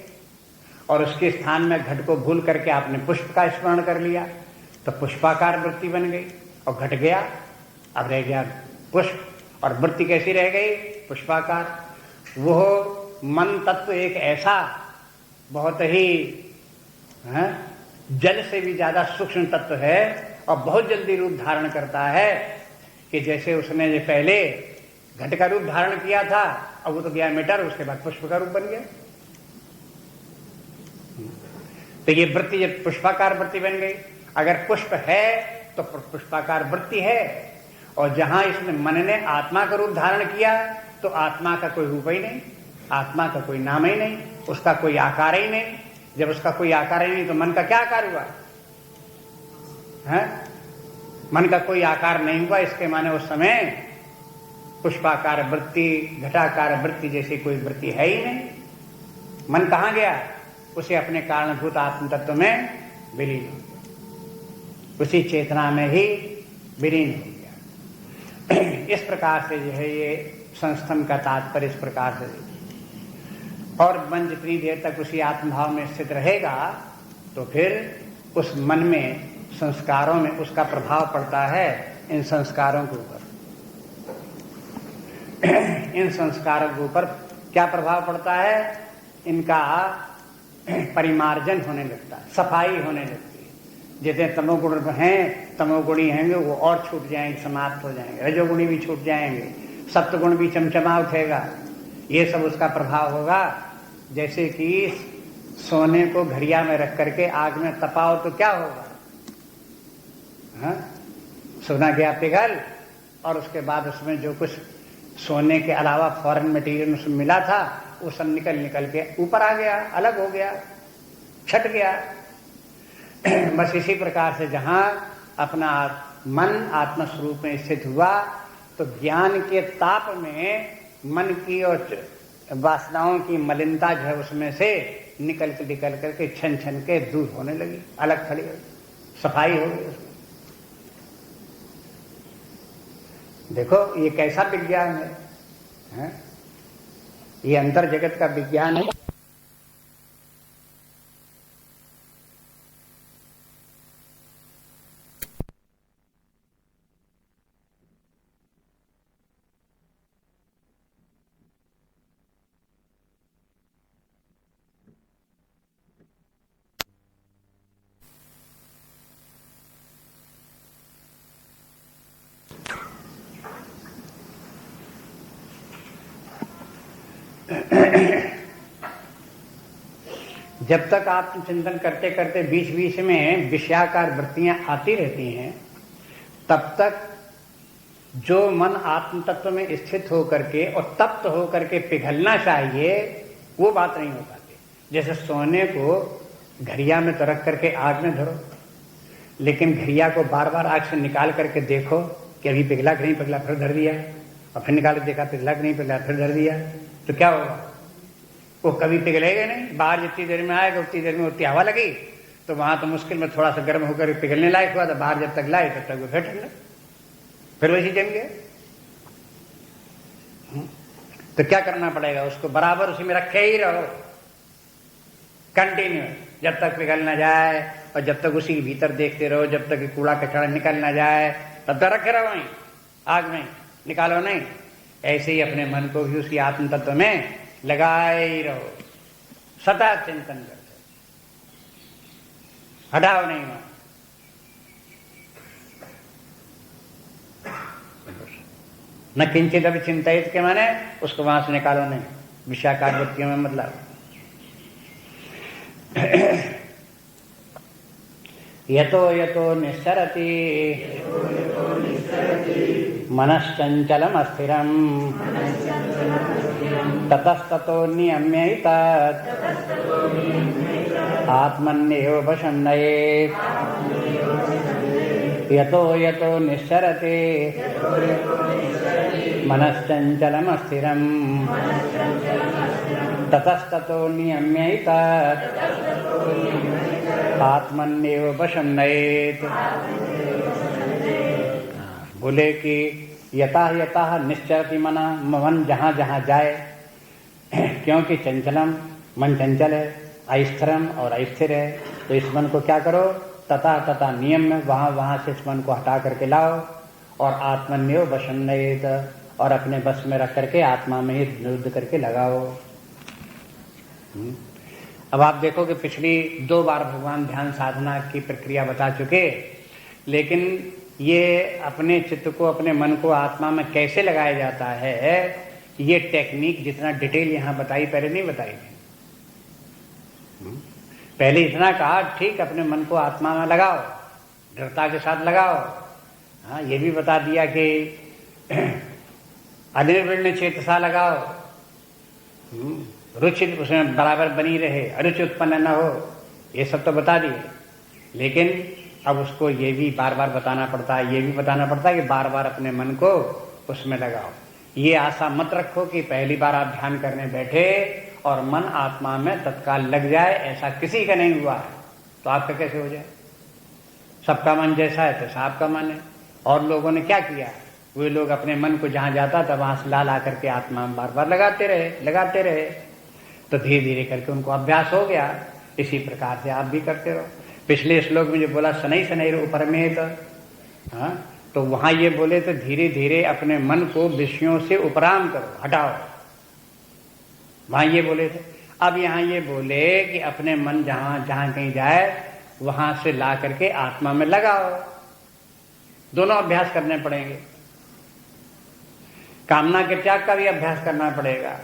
और उसके स्थान में घट को भूल करके आपने पुष्प का स्मरण कर लिया तो पुष्पाकार वृत्ति बन गई और घट गया, अब रह गया पुष्प, और वृत्ति कैसी रह गई? पुष्पाकार। वो मन तत्व एक ऐसा बहुत ही जल से भी ज्यादा सूक्ष्म तत्व है और बहुत जल्दी रूप धारण करता है कि जैसे उसने जो पहले घट का रूप धारण किया था, अब वो तो गया मीटर, उसके बाद पुष्प का रूप बन गया। तो ये वृत्ति जब पुष्पाकार वृत्ति बन गई, अगर पुष्प है तो पुष्पाकार वृत्ति है, और जहां इसने मन ने आत्मा का रूप धारण किया तो आत्मा का कोई रूप ही नहीं, आत्मा का कोई नाम ही नहीं, उसका कोई आकार ही नहीं। जब उसका कोई आकार ही नहीं तो मन का क्या आकार हुआ है? मन का कोई आकार नहीं हुआ, इसके माने उस समय पुष्पाकार वृत्ति, घटाकार वृत्ति जैसी कोई वृत्ति है ही नहीं। मन कहाँ गया? उसे अपने कारणभूत आत्म तत्व में विलीन हो गया, उसी चेतना में ही विलीन हो गया। इस प्रकार से जो है ये संस्थम का तात्पर्य इस प्रकार से। और मन जितनी देर तक उसी आत्मभाव में स्थित रहेगा तो फिर उस मन में, संस्कारों में उसका प्रभाव पड़ता है इन संस्कारों के ऊपर। इन संस्कारों के ऊपर क्या प्रभाव पड़ता है? इनका परिमार्जन होने लगता है, सफाई होने लगती है। जैसे तमोगुण हैं, तमोगुणी होंगे वो और छूट जाएंगे, समाप्त हो जाएंगे, रजोगुणी भी छूट जाएंगे, सप्तगुण भी चमचमा उठेगा। ये सब उसका प्रभाव होगा। जैसे कि सोने को घड़िया में रख करके आग में तपाओ तो क्या होगा? हाँ? सोना गया पिघल, और उसके बाद उसमें जो कुछ सोने के अलावा फॉरेन मटेरियल उसमें मिला था वो सब निकल निकल के ऊपर आ गया, अलग हो गया, छट गया। बस इसी प्रकार से जहां अपना मन आत्मस्वरूप में स्थित हुआ तो ज्ञान के ताप में मन की और वासनाओं की मलिनता जो है उसमें से निकल करके छन छन के दूर होने लगी, अलग खड़ी हो, सफाई हो गई उसमें। देखो ये कैसा विज्ञान है? ये अंतर जगत का विज्ञान है। जब तक आप चिंतन करते करते बीच बीच में विषयाकार वृत्तियां आती रहती हैं, तब तक जो मन आत्म तत्व में स्थित होकर के और तप्त होकर के पिघलना चाहिए वो बात नहीं हो पाती। जैसे सोने को घड़िया में तो रख करके आग में धरो, लेकिन घड़िया को बार बार आग से निकाल करके देखो कि अभी पिघला कि नहीं पिघला, फिर धर दिया, और फिर निकाल के देखा पिघला कि नहीं पिघला, फिर धर दिया, तो क्या होगा? वो कभी पिघलेगा नहीं। बाहर जितनी देर में आएगा उतनी देर में उतनी हवा लगी तो वहां तो मुश्किल में थोड़ा सा गर्म होकर पिघलने लायक हुआ, तो बाहर जब तक लाए तब तक वो फिर ठंडा, फिर वैसे जम गया। तो क्या करना पड़ेगा? उसको बराबर उसी में रखे ही रहो, कंटिन्यू, जब तक पिघल ना जाए, और जब तक उसी के भीतर देखते रहो, जब तक कूड़ा कचरा निकल ना जाए तब तक रखे रहो वहीं आग में, निकालो नहीं। ऐसे ही अपने मन को भी उसकी आत्म तत्व में लगाए ही रहो, सदा चिंतन करते, हटाओ नहीं वहां। न किंचित अभी चिंतित के माने उसको वहां से निकालो नहीं, विषयाकार वृत्तियों में मतलब। यतो यतो निश्चरति मनश्चंचलम अस्थिरम ततस्ततो नियम्य तत् आत्मन्येव वशं नयेत्। यतो यतो निश्चरति मनश्चंचलम अस्थिरम ततस्ततो नियम्य तत् आत्मन्येव वशं नयेत्। बोले कि यथा यथा निश्चरति मना, मन जहां जहां जाए, क्योंकि चंचलम, मन चंचल है, अस्थिरम और अस्थिर है, तो इस मन को क्या करो? तथा तथा नियम में वहां वहां से इस मन को हटा करके लाओ, और आत्मन्यो वशं नयेत्, और अपने बस में रख करके आत्मा में ही निरुद्ध करके लगाओ। अब आप देखो कि पिछली 2 बार भगवान ध्यान साधना की प्रक्रिया बता चुके, लेकिन ये अपने चित्त को, अपने मन को आत्मा में कैसे लगाया जाता है, ये टेक्निक जितना डिटेल यहां बताई पहले नहीं बताई थी। पहले इतना कहा ठीक अपने मन को आत्मा में लगाओ, दृढ़ता के साथ लगाओ। हाँ, ये भी बता दिया कि अनिर्विण्ण चेतसा लगाओ, रुचि उसमें बराबर बनी रहे, अरुचि उत्पन्न न हो, ये सब तो बता दिए। लेकिन अब उसको ये भी बार बार बताना पड़ता है, ये भी बताना पड़ता है कि बार बार अपने मन को उसमें लगाओ। ये आशा मत रखो कि पहली बार आप ध्यान करने बैठे और मन आत्मा में तत्काल लग जाए, ऐसा किसी का नहीं हुआ है। तो आपका कैसे हो जाए? सबका मन जैसा है तैसा आपका मन है। और लोगों ने क्या किया? वे लोग अपने मन को जहां जाता था वहां से ला करके आत्मा में बार बार लगाते रहे, तो धीरे धीरे करके उनको अभ्यास हो गया। इसी प्रकार से आप भी करते रहो। पिछले श्लोक में जो बोला शनै शनैर उपरमेत, हाँ, तो वहां ये बोले तो धीरे धीरे अपने मन को विषयों से उपराम करो, हटाओ, वहां ये बोले थे। अब यहाँ ये बोले कि अपने मन जहां जहां कहीं जाए वहां से ला करके आत्मा में लगाओ। दोनों अभ्यास करने पड़ेंगे। कामना के त्याग का भी अभ्यास करना पड़ेगा।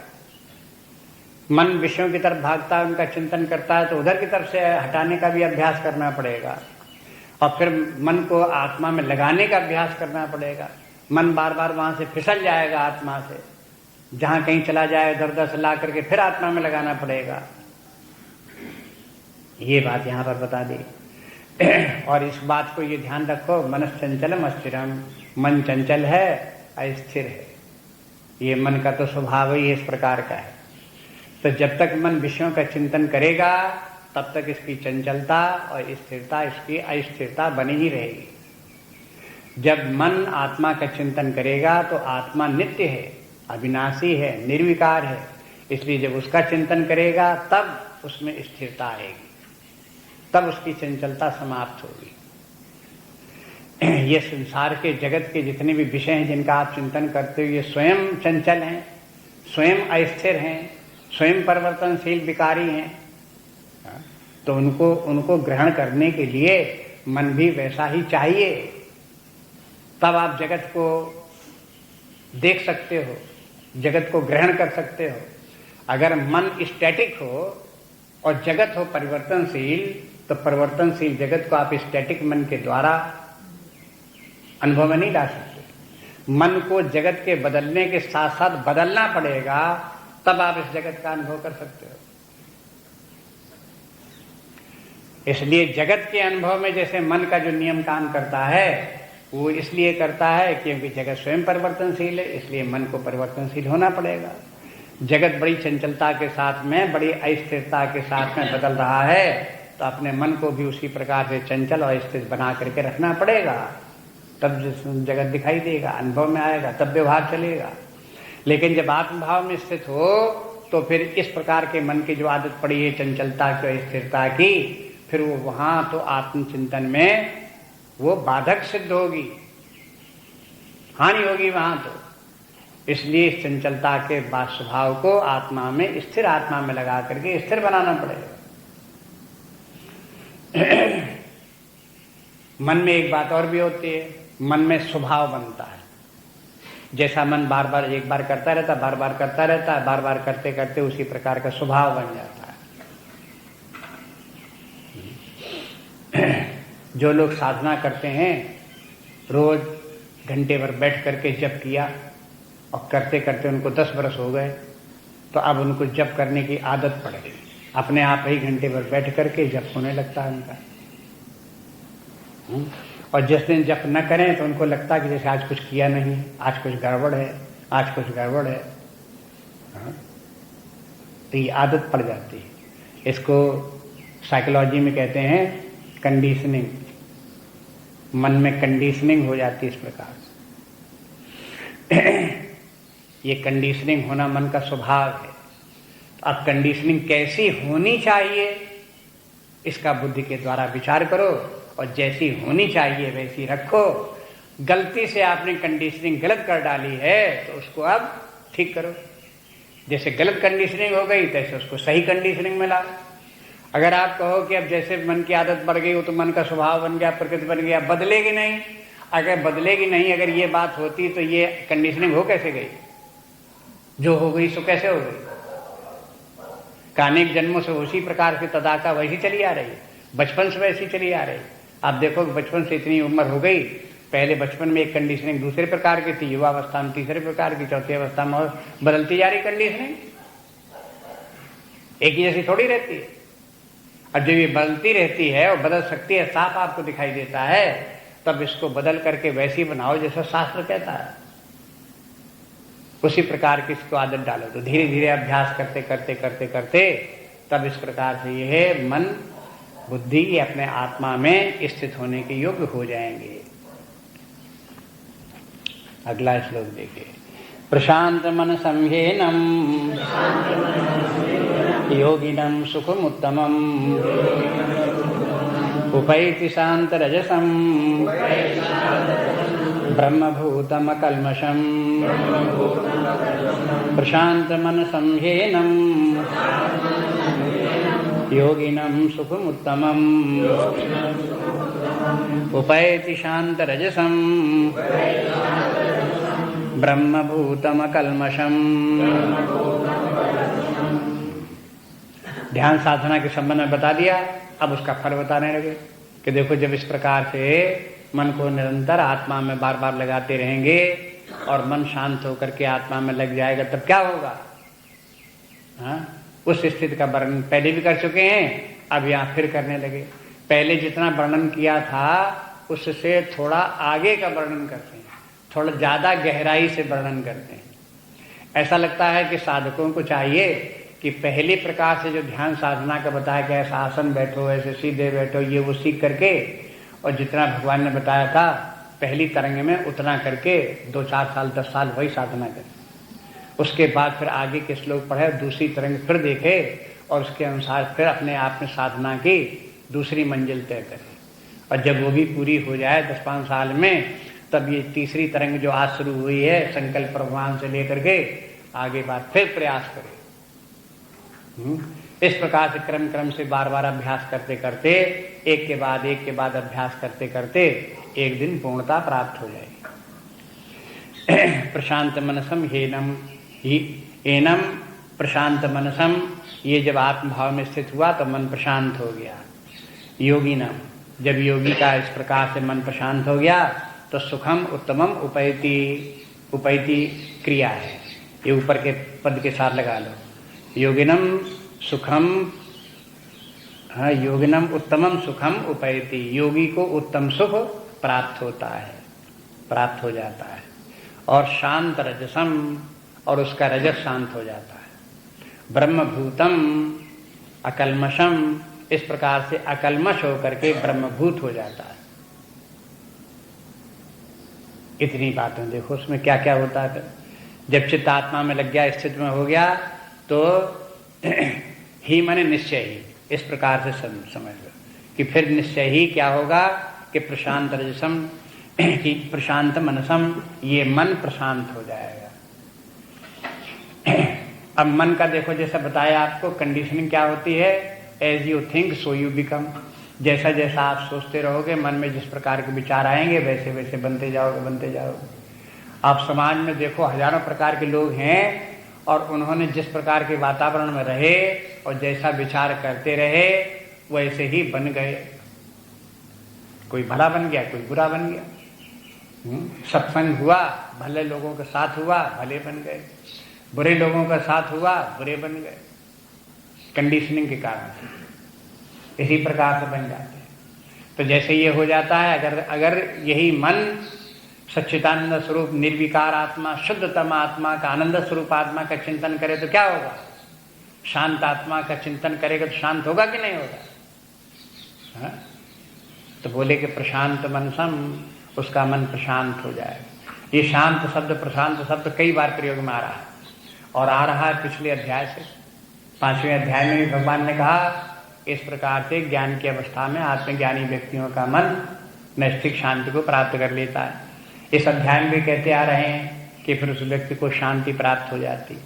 मन विषयों की तरफ भागता है, उनका चिंतन करता है, तो उधर की तरफ से हटाने का भी अभ्यास करना पड़ेगा। और फिर मन को आत्मा में लगाने का अभ्यास करना पड़ेगा। मन बार बार वहां से फिसल जाएगा आत्मा से, जहां कहीं चला जाए इधर उधर से ला करके फिर आत्मा में लगाना पड़ेगा। ये बात यहां पर बता दी। और इस बात को ये ध्यान रखो, मनस चंचलम अस्थिरम, मन चंचल है, अस्थिर है। ये मन का तो स्वभाव ही इस प्रकार का है। तो जब तक मन विषयों का चिंतन करेगा तब तक इसकी चंचलता और स्थिरता, इसकी अस्थिरता बनी ही रहेगी। जब मन आत्मा का चिंतन करेगा तो आत्मा नित्य है, अविनाशी है, निर्विकार है। इसलिए जब उसका चिंतन करेगा तब उसमें स्थिरता आएगी, तब उसकी चंचलता समाप्त होगी। ये संसार के जगत के जितने भी विषय हैं जिनका आप चिंतन करते हो, ये स्वयं चंचल हैं, स्वयं अस्थिर हैं, स्वयं परिवर्तनशील विकारी हैं। तो उनको ग्रहण करने के लिए मन भी वैसा ही चाहिए, तब आप जगत को देख सकते हो, जगत को ग्रहण कर सकते हो। अगर मन स्टैटिक हो और जगत हो परिवर्तनशील, तो परिवर्तनशील जगत को आप स्टैटिक मन के द्वारा अनुभव में नहीं ला सकते। मन को जगत के बदलने के साथ साथ बदलना पड़ेगा, तब आप इस जगत का अनुभव कर सकते हो। इसलिए जगत के अनुभव में जैसे मन का जो नियम काम करता है, वो इसलिए करता है क्योंकि जगत स्वयं परिवर्तनशील है, इसलिए मन को परिवर्तनशील होना पड़ेगा। जगत बड़ी चंचलता के साथ में, बड़ी अस्थिरता के साथ में बदल रहा है, तो अपने मन को भी उसी प्रकार से चंचल और स्थिर बना करके रखना पड़ेगा, तब जगत दिखाई देगा, अनुभव में आएगा, तब व्यवहार चलेगा। लेकिन जब आत्मभाव में स्थित हो तो फिर इस प्रकार के मन की जो आदत पड़ी है चंचलता की, स्थिरता की, फिर वो वहां तो आत्मचिंतन में वो बाधक सिद्ध होगी, हानि होगी वहां तो। इसलिए इस चंचलता के बाद स्वभाव को आत्मा में, स्थिर आत्मा में लगा करके स्थिर बनाना पड़ेगा। मन में एक बात और भी होती है, मन में स्वभाव बनता है। जैसा मन बार बार एक बार करता रहता, बार बार करता रहता है, बार बार करते करते उसी प्रकार का स्वभाव बन जाता है। जो लोग साधना करते हैं, रोज घंटे भर बैठ करके जप किया और करते करते उनको 10 वर्ष हो गए, तो अब उनको जप करने की आदत पड़ गई। अपने आप ही घंटे भर बैठ करके जप होने लगता है उनका। और जिस दिन जप न करें तो उनको लगता है कि जैसे आज कुछ किया नहीं, आज कुछ गड़बड़ है, आज कुछ गड़बड़ है। तो ये आदत पड़ जाती है। इसको साइकोलॉजी में कहते हैं कंडीशनिंग। मन में कंडीशनिंग हो जाती है इस प्रकार से। ये कंडीशनिंग होना मन का स्वभाव है। अब कंडीशनिंग कैसी होनी चाहिए, इसका बुद्धि के द्वारा विचार करो और जैसी होनी चाहिए वैसी रखो। गलती से आपने कंडीशनिंग गलत कर डाली है तो उसको अब ठीक करो। जैसे गलत कंडीशनिंग हो गई तैसे उसको सही कंडीशनिंग में लाओ। अगर आप कहो कि अब जैसे मन की आदत बढ़ गई, वो तो मन का स्वभाव बन गया, प्रकृति बन गया, बदलेगी नहीं। अगर बदलेगी नहीं, अगर ये बात होती तो ये कंडीशनिंग हो कैसे गई? जो हो गई सो कैसे हो गई? अनेक जन्मों से उसी प्रकार की तदाका वैसी चली आ रही है, बचपन से वैसी चली आ रही है। आप देखो कि बचपन से इतनी उम्र हो गई, पहले बचपन में एक कंडीशनिंग दूसरे प्रकार की थी, युवावस्था में तीसरे प्रकार की, चौथी अवस्था में और बदलती जा रही कंडीशनिंग। एक ही जैसी थोड़ी रहती है। अब जब ये बदलती रहती है और बदल सकती है, साफ आपको दिखाई देता है, तब इसको बदल करके वैसी बनाओ जैसा शास्त्र कहता है। उसी प्रकार की इसको आदत डालो। तो धीरे धीरे अभ्यास करते करते करते करते तब इस प्रकार से ये है मन बुद्धि अपने आत्मा में स्थित होने के योग्य हो जाएंगे। अगला श्लोक देखिए। प्रशांत मन संह्येनम योगिनम सुखमुत्तमम उपैति शांत रजसम ब्रह्मभूतमकल्मषम् प्रशान्तमनसं ह्येनं योगिनं सुखमुत्तमम् उपैति शान्तरजसं ब्रह्मभूतमकल्मषम्। ध्यान साधना के संबंध में बता दिया, अब उसका फल बताने लगे कि देखो जब इस प्रकार से मन को निरंतर आत्मा में बार बार लगाते रहेंगे और मन शांत होकर के आत्मा में लग जाएगा तब क्या होगा। उस स्थिति का वर्णन पहले भी कर चुके हैं, अब यहाँ फिर करने लगे। पहले जितना वर्णन किया था उससे थोड़ा आगे का वर्णन करते हैं, थोड़ा ज्यादा गहराई से वर्णन करते हैं। ऐसा लगता है कि साधकों को चाहिए कि पहले प्रकार से जो ध्यान साधना का बताया गया, ऐसा आसन बैठो, ऐसे सीधे बैठो, ये वो सीख करके और जितना भगवान ने बताया था पहली तरंग में उतना करके 2-4 साल 10 साल वही साधना करें। उसके बाद फिर आगे के श्लोक पढ़े, दूसरी तरंग फिर देखे और उसके अनुसार फिर अपने आप में साधना की दूसरी मंजिल तय करें। और जब वो भी पूरी हो जाए 10-5 साल में, तब ये तीसरी तरंग जो आज शुरू हुई है संकल्प भगवान से लेकर के आगे बार फिर प्रयास करें। इस प्रकार से क्रम क्रम से बार बार अभ्यास करते करते एक के बाद अभ्यास करते करते एक दिन पूर्णता प्राप्त हो जाएगी। प्रशांत मनसम एनम प्रशांत मनसम, ये जब आत्मभाव में स्थित हुआ तो मन प्रशांत हो गया। योगिनम, जब योगी का इस प्रकार से मन प्रशांत हो गया तो सुखम उत्तमम उपैति, उपैति क्रिया है, ये ऊपर के पद के साथ लगा लो। योगिनम सुखम, योगिनम उत्तमम सुखम उपैति, योगी को उत्तम सुख प्राप्त होता है, प्राप्त हो जाता है। और शांत रजसम, और उसका रजस शांत हो जाता है। ब्रह्मभूतम अकल्मषम, इस प्रकार से अकल्मष होकर के ब्रह्मभूत हो जाता है। इतनी बातें देखो उसमें क्या क्या होता है। जब चित्त आत्मा में लग गया, स्थिति में हो गया तो ही माने निश्चय ही, इस प्रकार से समझ लो कि फिर निश्चय ही क्या होगा कि प्रशांत रजसम कि प्रशांत मनसम, ये मन प्रशांत हो जाएगा। अब मन का देखो जैसा बताया आपको, कंडीशनिंग क्या होती है, as you think so you become. जैसा जैसा आप सोचते रहोगे, मन में जिस प्रकार के विचार आएंगे वैसे वैसे बनते जाओगे। आप समाज में देखो हजारों प्रकार के लोग हैं और उन्होंने जिस प्रकार के वातावरण में रहे और जैसा विचार करते रहे वैसे ही बन गए। कोई भला बन गया, कोई बुरा बन गया। सत्संग हुआ, भले लोगों के साथ हुआ, भले बन गए। बुरे लोगों का साथ हुआ, बुरे बन गए, कंडीशनिंग के कारण। इसी प्रकार से बन जाते हैं। तो जैसे ये हो जाता है, अगर यही मन सच्चिदानंद स्वरूप निर्विकार आत्मा, शुद्धतम आत्मा का, आनंद स्वरूप आत्मा का चिंतन करे तो क्या होगा। शांत आत्मा का चिंतन करेगा तो शांत होगा कि नहीं होगा। तो बोले कि प्रशांत मनसम, उसका मन प्रशांत हो जाएगा। ये शांत शब्द, प्रशांत शब्द कई बार प्रयोग में आ रहा है और आ रहा है पिछले अध्याय से। 5वें अध्याय में भी भगवान ने कहा इस प्रकार से ज्ञान की अवस्था में आत्मज्ञानी व्यक्तियों का मन नैष्ठिक शांति को प्राप्त कर लेता है। इस अध्याय में भी कहते आ रहे हैं कि फिर उस व्यक्ति को शांति प्राप्त हो जाती है।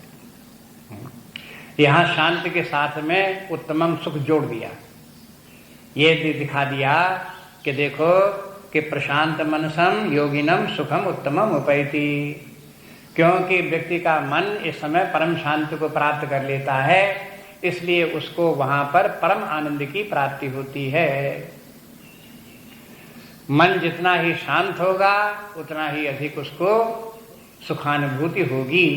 यहाँ शांति के साथ में उत्तमम सुख जोड़ दिया, ये दिखा दिया कि देखो कि प्रशांत मनसम योगिनम सुखम उत्तमम उपैति, क्योंकि व्यक्ति का मन इस समय परम शांति को प्राप्त कर लेता है, इसलिए उसको वहां पर परम आनंद की प्राप्ति होती है। मन जितना ही शांत होगा उतना ही अधिक उसको सुखानुभूति होगी।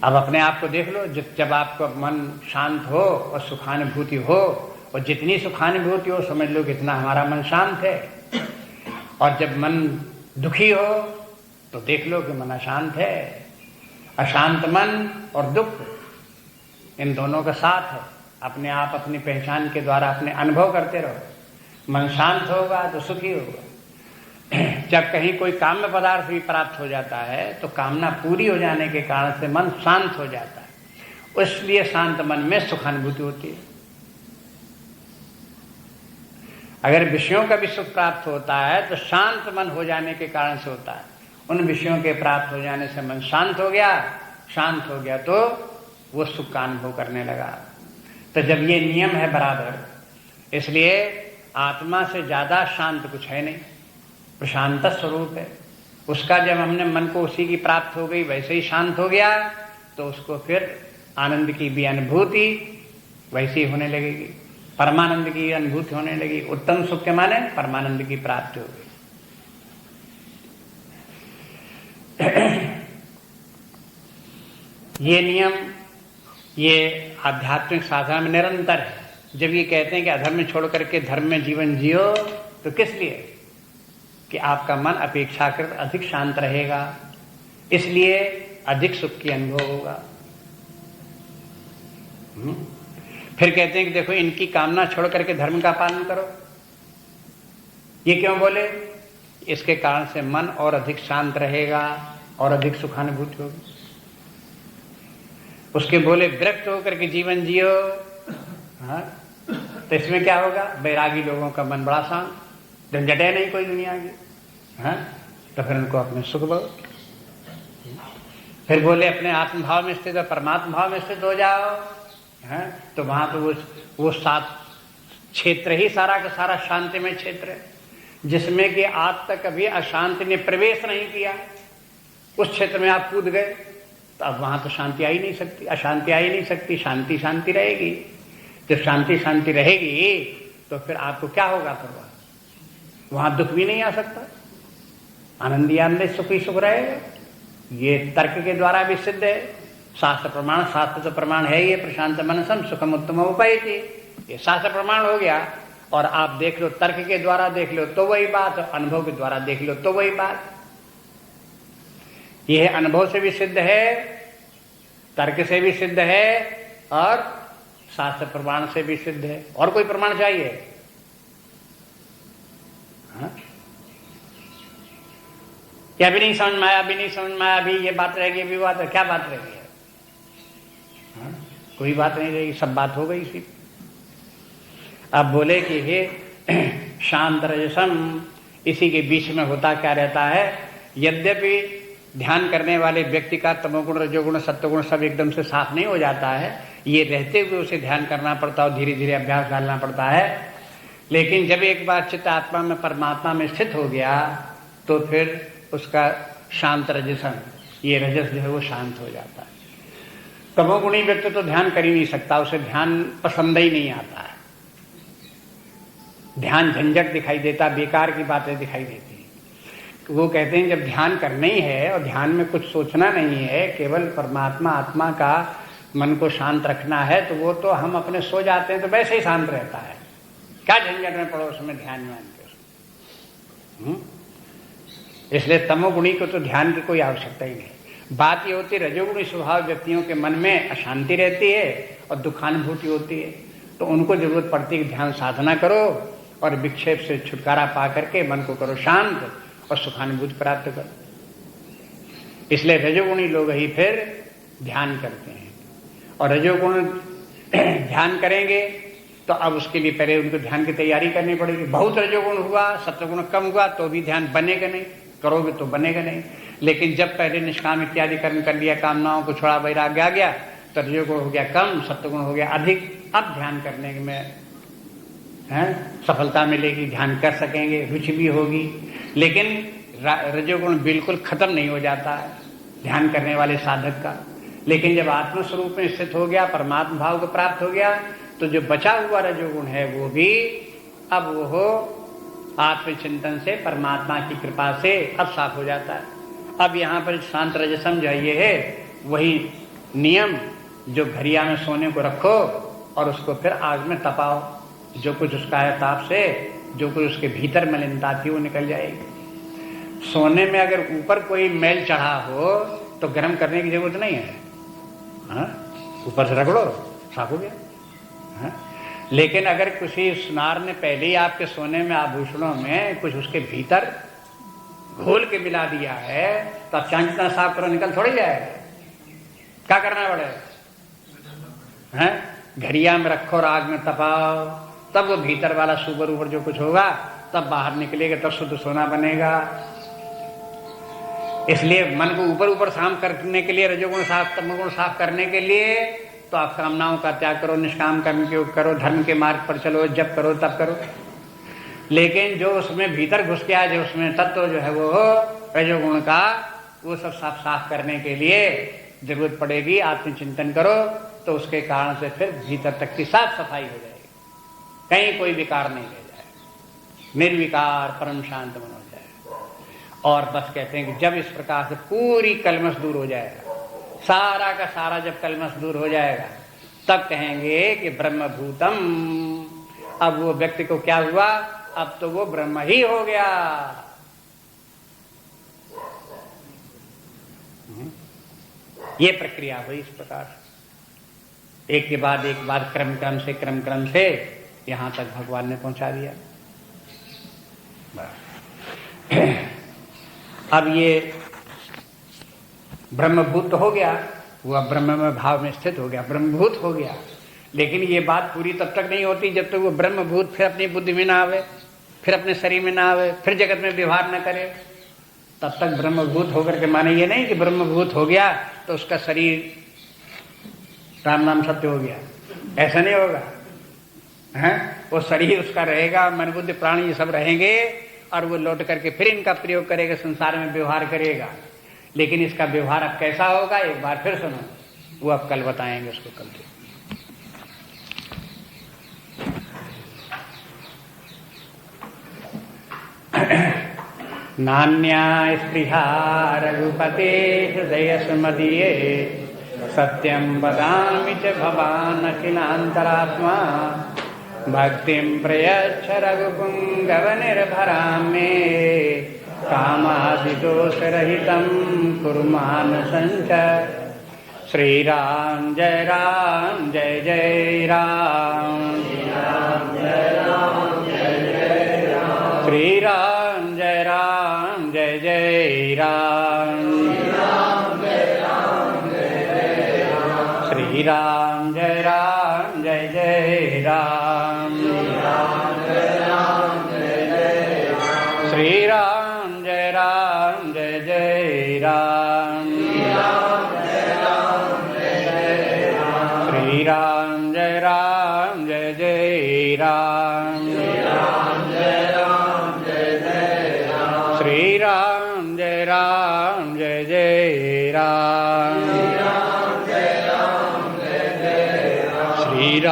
अब अपने आप को देख लो, जब आपको मन शांत हो और सुखानुभूति हो, और जितनी सुखानुभूति हो समझ लो कितना हमारा मन शांत है। और जब मन दुखी हो तो देख लो कि मन अशांत है। अशांत मन और दुख, इन दोनों का साथ है। अपने आप अपनी पहचान के द्वारा अपने अनुभव करते रहो। मन शांत होगा तो सुखी होगा। जब कहीं कोई काम्य पदार्थ भी प्राप्त हो जाता है तो कामना पूरी हो जाने के कारण से मन शांत हो जाता है, इसलिए शांत मन में सुखानुभूति होती है। अगर विषयों का भी सुख प्राप्त होता है तो शांत मन हो जाने के कारण से होता है। उन विषयों के प्राप्त हो जाने से मन शांत हो गया तो वो सुख का अनुभव करने लगा। तो जब ये नियम है बराबर, इसलिए आत्मा से ज्यादा शांत कुछ है नहीं, प्रशांत स्वरूप है उसका। जब हमने मन को उसी की प्राप्त हो गई, वैसे ही शांत हो गया, तो उसको फिर आनंद की भी अनुभूति वैसी होने लगेगी, परमानंद की अनुभूति होने लगी। उत्तम सुख के माने परमानंद की प्राप्ति हो गई। ये नियम ये आध्यात्मिक साधना में निरंतर है। जब ये कहते हैं कि अधर्म छोड़ करके धर्म में जीवन जियो, तो किस लिए? कि आपका मन अपेक्षाकृत अधिक शांत रहेगा, इसलिए अधिक सुख की अनुभव होगा। फिर कहते हैं कि देखो इनकी कामना छोड़ करके धर्म का पालन करो। ये क्यों बोले? इसके कारण से मन और अधिक शांत रहेगा और अधिक सुखानुभूति होगी। उसके बोले विरक्त होकर के जीवन जियो, हाँ, तो इसमें क्या होगा? बैरागी लोगों का मन बड़ा शांत, झंझटे नहीं कोई दुनिया की, हाँ, तो फिर उनको अपने सुख बहुत। फिर बोले अपने आत्मभाव में स्थित हो, परमात्मा भाव में स्थित हो जाओ, हाँ, तो वहां तो वो सात क्षेत्र ही सारा का सारा शांतिमय क्षेत्र है, जिसमें कि आज तक कभी अशांति ने प्रवेश नहीं किया। उस क्षेत्र में आप कूद गए तो अब वहां तो शांति आ ही नहीं सकती, अशांति आ ही नहीं सकती, शांति शांति रहेगी। जब शांति शांति रहेगी तो फिर आपको क्या होगा? फिर वहां दुख भी नहीं आ सकता, आनंद ही आनंद, सुख ही सुख रहेगा। ये तर्क के द्वारा भी सिद्ध है, शास्त्र प्रमाण। शास्त्र तो प्रमाण है ये, प्रशांत मनसम सुखम उत्तम उपायति, ये शास्त्र प्रमाण हो गया। और आप देख लो, तर्क के द्वारा देख लो तो वही बात, अनुभव के द्वारा देख लो तो वही बात। यह अनुभव से भी सिद्ध है, तर्क से भी सिद्ध है और शास्त्र प्रमाण से भी सिद्ध है। और कोई प्रमाण चाहिए? हाँ? क्या भी नहीं समझ में आया, अभी नहीं समझ में आया, अभी ये बात रहेगी, अभी बात है, क्या बात रहेगी? हाँ? कोई बात नहीं रहेगी, सब बात हो गई इसी। अब बोले कि हे शांत रजसम, इसी के बीच में होता क्या रहता है? यद्यपि ध्यान करने वाले व्यक्ति का तमोगुण, रजोगुण, सत्वगुण सब एकदम से साफ नहीं हो जाता है, ये रहते हुए उसे ध्यान करना पड़ता है, धीरे धीरे अभ्यास डालना पड़ता है। लेकिन जब एक बार चित्त आत्मा में परमात्मा में स्थित हो गया तो फिर उसका शांत रजसम, ये रजस जो है वो शांत हो जाता है। तमोगुणी व्यक्ति तो ध्यान कर ही नहीं सकता, उसे ध्यान पसंद ही नहीं आता है। ध्यान झंझट दिखाई देता, बेकार की बातें दिखाई देती। वो कहते हैं जब ध्यान करना ही है और ध्यान में कुछ सोचना नहीं है, केवल परमात्मा आत्मा का मन को शांत रखना है, तो वो तो हम अपने सो जाते हैं तो वैसे ही शांत रहता है। क्या झंझट में पड़ो उसमें ध्यान में आने। इसलिए तमोगुणी को तो ध्यान की कोई आवश्यकता ही नहीं। बात ये होती है रजोगुणी स्वभाव व्यक्तियों के मन में अशांति रहती है और दुखानुभूति होती है, तो उनको जरूरत पड़ती है कि ध्यान साधना करो और विक्षेप से छुटकारा पा करके मन को करो शांत और सुखानुभूति प्राप्त करो। इसलिए रजोगुणी लोग ही फिर ध्यान करते हैं। और रजोगुण ध्यान करेंगे तो अब उसके लिए पहले उनको ध्यान की तैयारी करनी पड़ेगी। बहुत रजोगुण हुआ, सत्वगुण कम हुआ तो भी ध्यान बनेगा नहीं, करोगे तो बनेगा नहीं। लेकिन जब पहले निष्काम इत्यादि कर्म कर लिया, कामनाओं को छोड़ा, वैराग्य आ गया, तो रजोगुण हो गया कम, सत्वगुण हो गया अधिक। अब ध्यान करने में सफलता मिलेगी, ध्यान कर सकेंगे, रुचि भी होगी। लेकिन रजोगुण बिल्कुल खत्म नहीं हो जाता है ध्यान करने वाले साधक का। लेकिन जब आत्मस्वरूप में स्थित हो गया, परमात्मा भाव को प्राप्त हो गया, तो जो बचा हुआ रजोगुण है वो भी अब वो आत्मचिंतन से, परमात्मा की कृपा से अब साफ हो जाता है। अब यहाँ पर शांत रजसम जो ये है वही नियम, जो घड़िया में सोने को रखो और उसको फिर आग में तपाओ, जो कुछ उसका है ताप से, जो कुछ उसके भीतर मलिनता थी वो निकल जाएगी। सोने में अगर ऊपर कोई मैल चढ़ा हो तो गर्म करने की जरूरत नहीं है, ऊपर से रगड़ो, साफ हो गया। लेकिन अगर किसी सुनार ने पहले ही आपके सोने में आभूषणों में कुछ उसके भीतर घोल के मिला दिया है तो आप चांद जितना साफ करो, निकल थोड़ी जाएगा। क्या करना पड़ेगा? घड़िया में रखो और आग में तपाओ, तब वो भीतर वाला सुपर ऊपर जो कुछ होगा तब बाहर निकलेगा, तब शुद्ध सोना बनेगा। इसलिए मन को ऊपर ऊपर साफ करने के लिए, रजोगुण साफ तमोगुण साफ करने के लिए तो आप कामनाओं का त्याग करो, निष्काम कर्म के करो, धर्म के मार्ग पर चलो, जब करो तब करो। लेकिन जो उसमें भीतर घुस गया, जो उसमें तत्व जो है वो रजोगुण का, वो सब साफ करने के लिए जरूरत पड़ेगी आत्मचिंतन करो, तो उसके कारण से फिर भीतर तक की साफ सफाई हो जाएगी, कहीं कोई विकार नहीं रह जाए, निर्विकार परम शांत मन हो जाए। और बस कहते हैं कि जब इस प्रकार से पूरी कलमश दूर हो जाएगा, सारा का सारा जब कलमश दूर हो जाएगा, तब कहेंगे कि ब्रह्मभूतम। अब वो व्यक्ति को क्या हुआ, अब तो वो ब्रह्म ही हो गया। ये प्रक्रिया हुई इस प्रकार से, एक के बाद एक बात क्रम क्रम से यहां तक भगवान ने पहुंचा दिया। अब ये ब्रह्मभूत हो गया, वो अब ब्रह्म में भाव में स्थित हो गया, ब्रह्मभूत हो गया। लेकिन ये बात पूरी तब तक नहीं होती जब तक वो ब्रह्मभूत फिर अपनी बुद्धि में ना आवे, फिर अपने शरीर में ना आवे, फिर जगत में व्यवहार न करे। तब तक ब्रह्मभूत होकर के माने ये नहीं कि ब्रह्मभूत हो गया तो उसका शरीर राम नाम सत्य हो गया, ऐसा नहीं होगा। हैं, वो शरीर उसका रहेगा, मन बुद्धि प्राण ये सब रहेंगे, और वो लौट करके फिर इनका प्रयोग करेगा, संसार में व्यवहार करेगा। लेकिन इसका व्यवहार अब कैसा होगा, एक बार फिर सुनो, वो अब कल बताएंगे उसको, कल से। नान्या स्पृहा रघुपते हृदय सुमदीये, सत्यं वदामि च भवान् अखिलान्तरात्मा। भक्तिं प्रयच्छ रघुपुङ्गवनिर्भरां मे, कामादिदोषरहितं कुरु मानसञ्च। श्रीराम जय राम जय जय राम, श्रीराम जय राम जय जय राम, श्रीराम जय राम जय जय राम, श्रीराम जय राम जय जय राम, श्रीराम जय राम जय जय राम, श्रीराम जय राम जय जय राम, श्रीराम जय राम जय जय राम,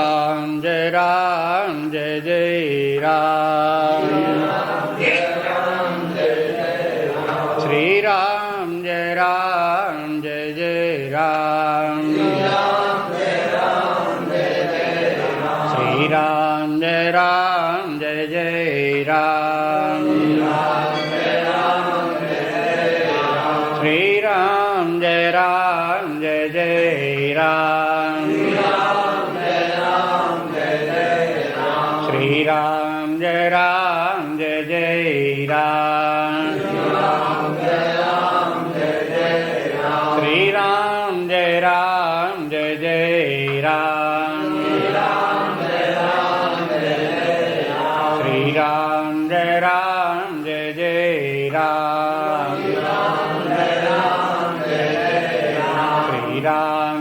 श्रीराम जय राम जय जय राम, श्रीराम जय राम जय जय राम, श्रीराम जय राम जय जय राम, श्रीराम जय राम जय जय राम, श्रीराम जय राम जय जय राम, श्रीराम जय राम जय जय राम, श्रीराम जय राम जय जय राम, श्रीराम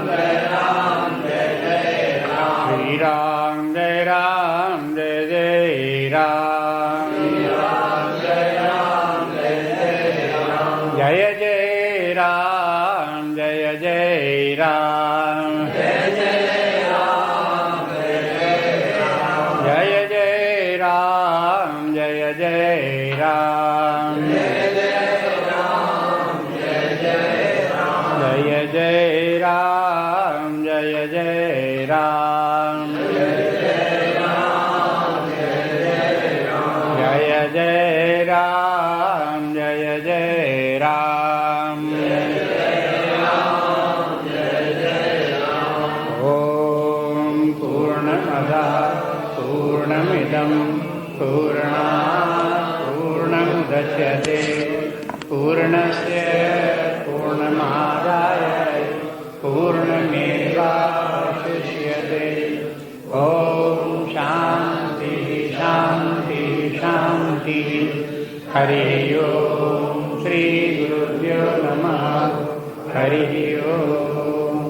जय राम जय जय राम, श्रीराम जय राम जय जय राम, जय जय राम जय जय राम, जय जय राम जय जय राम, जय जय राम, जय जय राम जय जय राम, जय जय राम जय जय राम, ओम पूर्णमदः पूर्णमिदं पूर्णात् पूर्णमुदच्यते पूर्णस्य पूर्णमादाय पूर्णमेवावशिष्यते। शांति। हरि ओम। श्री गुरुभ्यो नमः। हरि ओम।